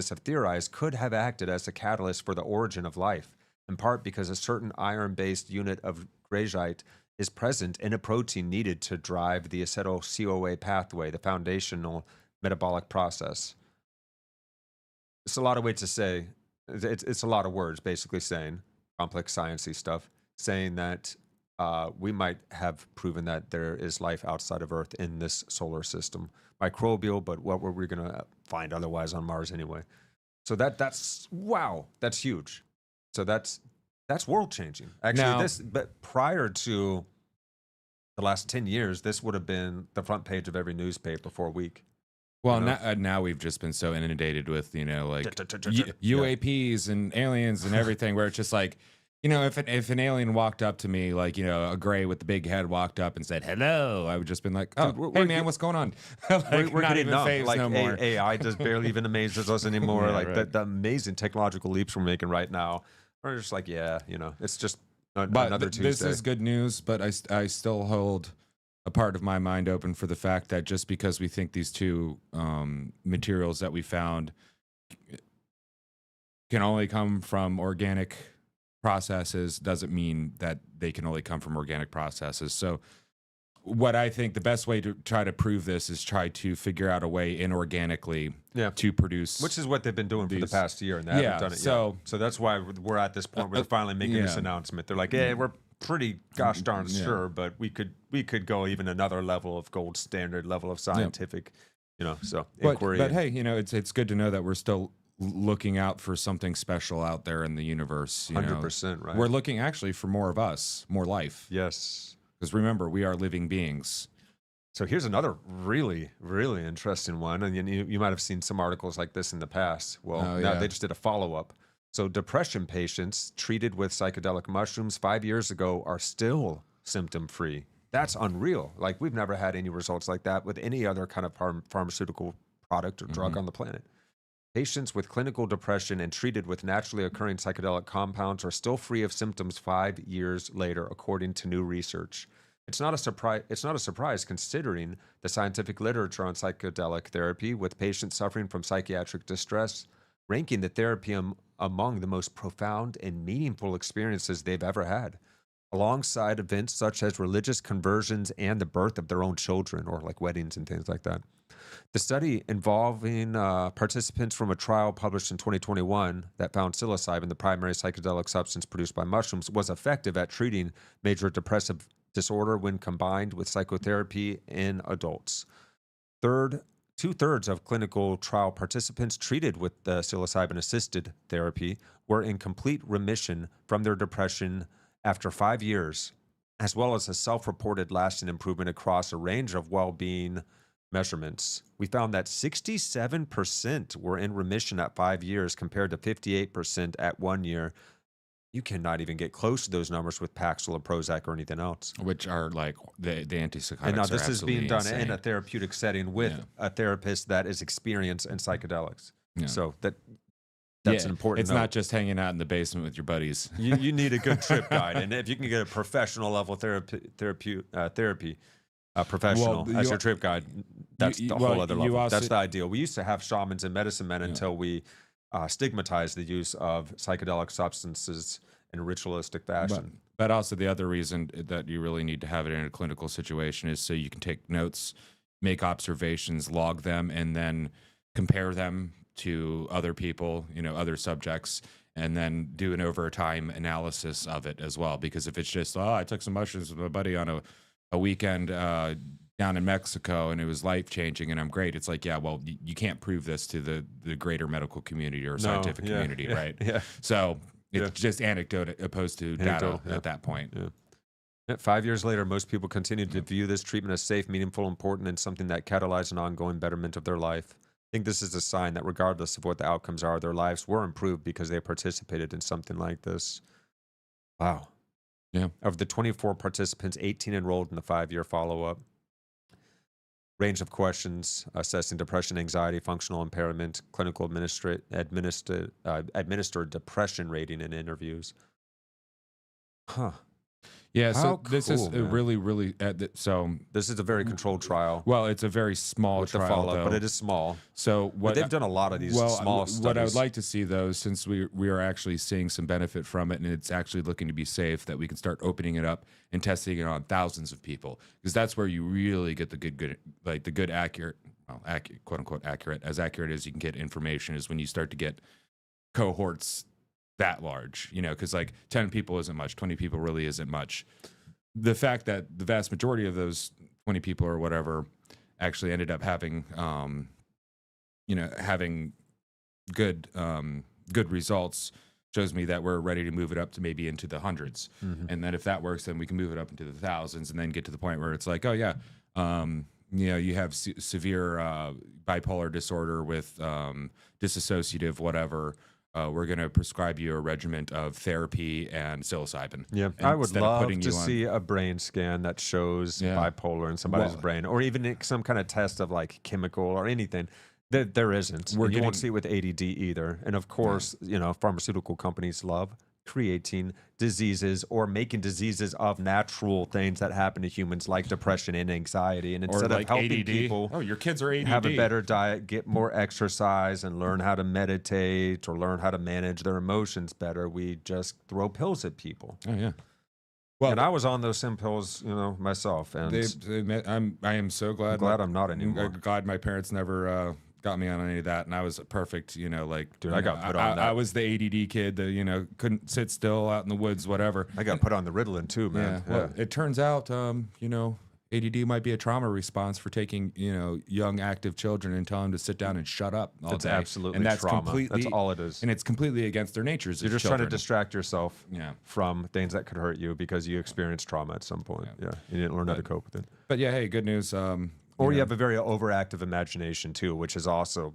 have theorized could have acted as a catalyst for the origin of life, in part because a certain iron-based unit of greigite is present in a protein needed to drive the acetyl-CoA pathway, the foundational metabolic process. It's a lot of ways to say, it's a lot of words basically saying, complex sciencey stuff, saying that we might have proven that there is life outside of Earth in this solar system. Microbial, but what were we going to find otherwise on Mars anyway? So that's wow, that's huge. So that's world changing. Actually, Now- but prior to the last 10 years, this would have been the front page of every newspaper for a week. Well, You know? now we've just been so inundated with, like Yeah. UAPs and aliens and everything, where it's just like, if an alien walked up to me, like, a gray with the big head walked up and said hello, I would just been like, oh, Dude, we're- hey we're man, get- what's going on? Like, we're not getting even numb. phased Like no more. AI just barely even amazes us anymore. Yeah, like right. the amazing technological leaps we're making right now. We're just like, yeah, it's just But another this Tuesday. is good news, but I still hold a part of my mind open for the fact that just because we think these 2 materials that we found can only come from organic processes doesn't mean that they can only come from organic processes. So what I think the best way to try to prove this is try to figure out a way inorganically Yeah. to produce, Which is what they've been doing for the these- past year, and they Yeah, haven't done it so- yet. So that's why we're at this point where they're finally making this yeah. announcement. They're like, hey, we're pretty gosh darn Yeah. sure, but we could go even another level of gold standard, level of scientific So But inquiry. hey, it's good to know that we're still looking out for something special out there in the universe. 100%, right? We're looking actually for more of us, more life. Yes. Because remember, we are living beings. So here's another really, really interesting one. And you might have seen some articles like this in the past. Well, Oh, now yeah. they just did a follow-up. So depression patients treated with psychedelic mushrooms 5 years ago are still symptom-free. That's unreal. Like, we've never had any results like that with any other kind of pharmaceutical product or drug on the planet. Patients with clinical depression and treated with naturally occurring psychedelic compounds are still free of symptoms 5 years later, according to new research. It's not a surprise considering the scientific literature on psychedelic therapy, with patients suffering from psychiatric distress ranking the therapy among the most profound and meaningful experiences they've ever had, alongside events such as religious conversions and the birth of their own children, or like weddings and things like that. The study involving participants from a trial published in 2021 that found psilocybin, the primary psychedelic substance produced by mushrooms, was effective at treating major depressive disorder when combined with psychotherapy in adults. Two-thirds of clinical trial participants treated with the psilocybin-assisted therapy were in complete remission from their depression after 5 years, as well as a self-reported lasting improvement across a range of well-being measurements. We found that 67% were in remission at 5 years compared to 58% at 1 year. You cannot even get close to those numbers with Paxil or Prozac or anything else. Which are like the antipsychotics. And now are this is being done absolutely in a insane. therapeutic setting with a therapist that is experienced in psychedelics. Yeah. So that's an important It's note. not just hanging out in the basement with your buddies. You need a good trip guide, and if you can get a professional level therapy professional Well, as you- your trip guide, that's you- the well, whole other you level. also- That's the ideal. We used to have shamans and medicine men until we stigmatized the use of psychedelic substances in a ritualistic fashion. But also the other reason that you really need to have it in a clinical situation is so you can take notes, make observations, log them, and then compare them to other people, other subjects, and then do an over time analysis of it as well. Because if it's just, I took some mushrooms with my buddy on a weekend down in Mexico and it was life changing and I'm great. It's like, yeah, well, you can't prove this to the greater medical community or scientific community, right? Yeah. So it's just anecdote opposed to data at that point. Yeah. 5 years later, most people continue to view this treatment as safe, meaningful, important, and something that catalyzes an ongoing betterment of their life. I think this is a sign that regardless of what the outcomes are, their lives were improved because they participated in something like this. Wow. Yeah. Of the 24 participants, 18 enrolled in the 5-year follow-up. Range of questions assessing depression, anxiety, functional impairment, clinical administered depression rating in interviews. Huh. Yeah, How so this is cool, man. really, really, This is a very controlled trial well, it's a very small with the trial, follow-up, though. but it is small. So But what they've done a lot of these small studies. what I would like to see, though, since we are actually seeing some benefit from it and it's actually looking to be safe, that we can start opening it up and testing it on thousands of people, because that's where you really get the good, like the good, accurate, quote unquote accurate as you can get information, is when you start to get cohorts that large, because like 10 people isn't much, 20 people really isn't much. The fact that the vast majority of those 20 people or whatever actually ended up having, having good results shows me that we're ready to move it up to maybe into the hundreds. Mm-hmm. And then if that works, then we can move it up into the thousands and then get to the point where it's like, oh yeah, you have severe bipolar disorder with dissociative whatever. We're going to prescribe you a regimen of therapy and psilocybin. Yeah, I would instead of love putting to you on- see a brain scan that shows bipolar in somebody's Well- brain, or even some kind of test of like chemical or anything. There isn't. We're And you won't getting- see it with ADD either. And of course, pharmaceutical companies love creating diseases or making diseases of natural things that happen to humans, like depression and anxiety. And or instead like of helping ADD. people Oh, your kids are ADD. have a better diet, get more exercise, and learn how to meditate or learn how to manage their emotions better, we just throw pills at people. Oh yeah. Well, And I was on those same pills, myself. And I am so glad. I'm glad I'm not anymore. I'm glad my parents never got me on any of that, and I was perfect. Dude, I I got put on that. I was the ADD kid that couldn't sit still out in the woods, whatever. I got put on the Ritalin too, man. Yeah. Well, it turns out, ADD might be a trauma response for taking, young active children and telling them to sit down and shut up all That's day. absolutely And that's trauma. completely, That's all it is. and it's completely against their natures. You're as just trying to children. distract yourself Yeah. from things that could hurt you because you experienced trauma at some point. Yeah. You didn't learn how to cope with it. But yeah, hey, good news. Or you have a very overactive imagination too, which is also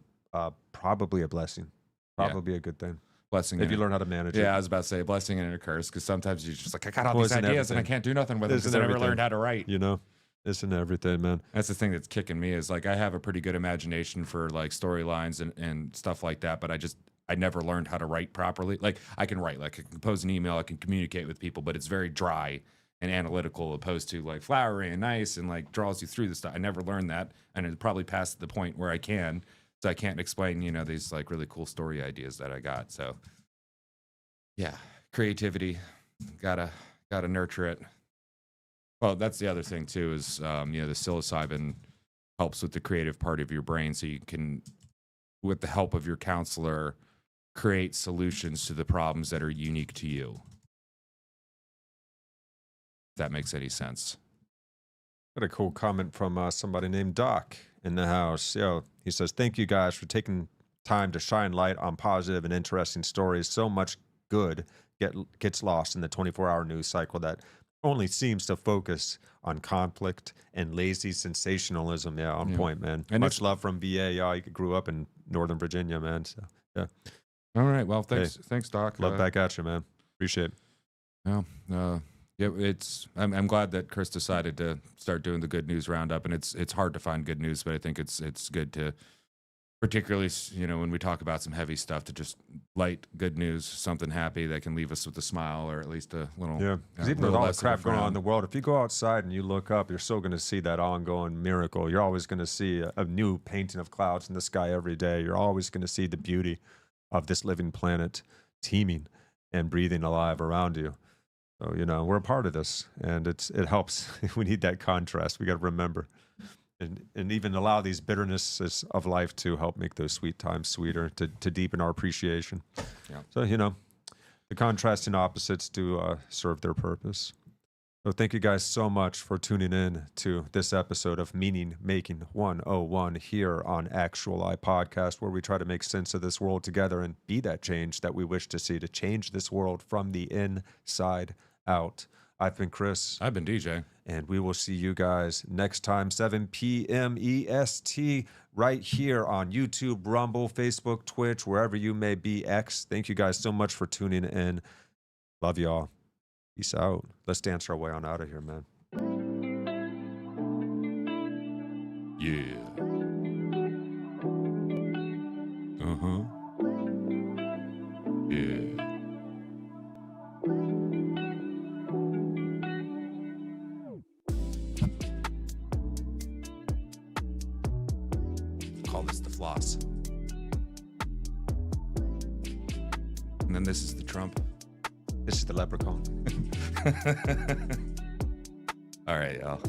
probably a blessing. Probably a good thing. Blessing If you learn how to manage it. Yeah, I was about to say blessing and a curse, because sometimes you're just like, I got all Well, these isn't ideas and I everything. can't do nothing with them because I never learned how to write. You know, isn't everything, man. That's the thing that's kicking me, is like I have a pretty good imagination for like storylines and stuff like that, but I never learned how to write properly. Like I can write, like I can compose an email, I can communicate with people, but it's very dry and analytical, opposed to like flowery and nice and like draws you through the stuff. I never learned that, and it's probably past the point where I can, so I can't explain, these like really cool story ideas that I got. So yeah, creativity, gotta nurture it. Well, that's the other thing too, is the psilocybin helps with the creative part of your brain, so you can, with the help of your counselor, create solutions to the problems that are unique to you. If that makes any sense. Got a cool comment from somebody named Doc in the house. He says, "Thank you guys for taking time to shine light on positive and interesting stories. So much good gets lost in the 24-hour news cycle that only seems to focus on conflict and lazy sensationalism." Yeah, on point, man. And much love from VA. Yeah, you grew up in Northern Virginia, man. So yeah. All right. Well, thanks, Doc. Love back at you, man. Appreciate it. Yeah, I'm glad that Chris decided to start doing the Good News Roundup, and it's hard to find good news, but I think it's good to, particularly when we talk about some heavy stuff, to just light good news, something happy that can leave us with a smile, or at least a little. Yeah, because even with all the crap going on in the world, if you go outside and you look up, you're still going to see that ongoing miracle. You're always going to see a new painting of clouds in the sky every day. You're always going to see the beauty of this living planet teeming and breathing alive around you. So, we're a part of this, and it helps. We need that contrast. We got to remember, and even allow these bitternesses of life to help make those sweet times sweeter, to deepen our appreciation. Yeah. So, the contrasting opposites do serve their purpose. So thank you guys so much for tuning in to this episode of Meaning Making 101 here on Actuali Podcast, where we try to make sense of this world together and be that change that we wish to see, to change this world from the inside out. I've been Chris. I've been DJ. And we will see you guys next time, 7 p.m. EST, right here on YouTube, Rumble, Facebook, Twitch, wherever you may be, X. Thank you guys so much for tuning in. Love y'all. Peace out. Let's dance our way on out of here, man. Yeah. Yeah. Call this the floss. And then this is the Trump. This is the leprechaun. All right, y'all.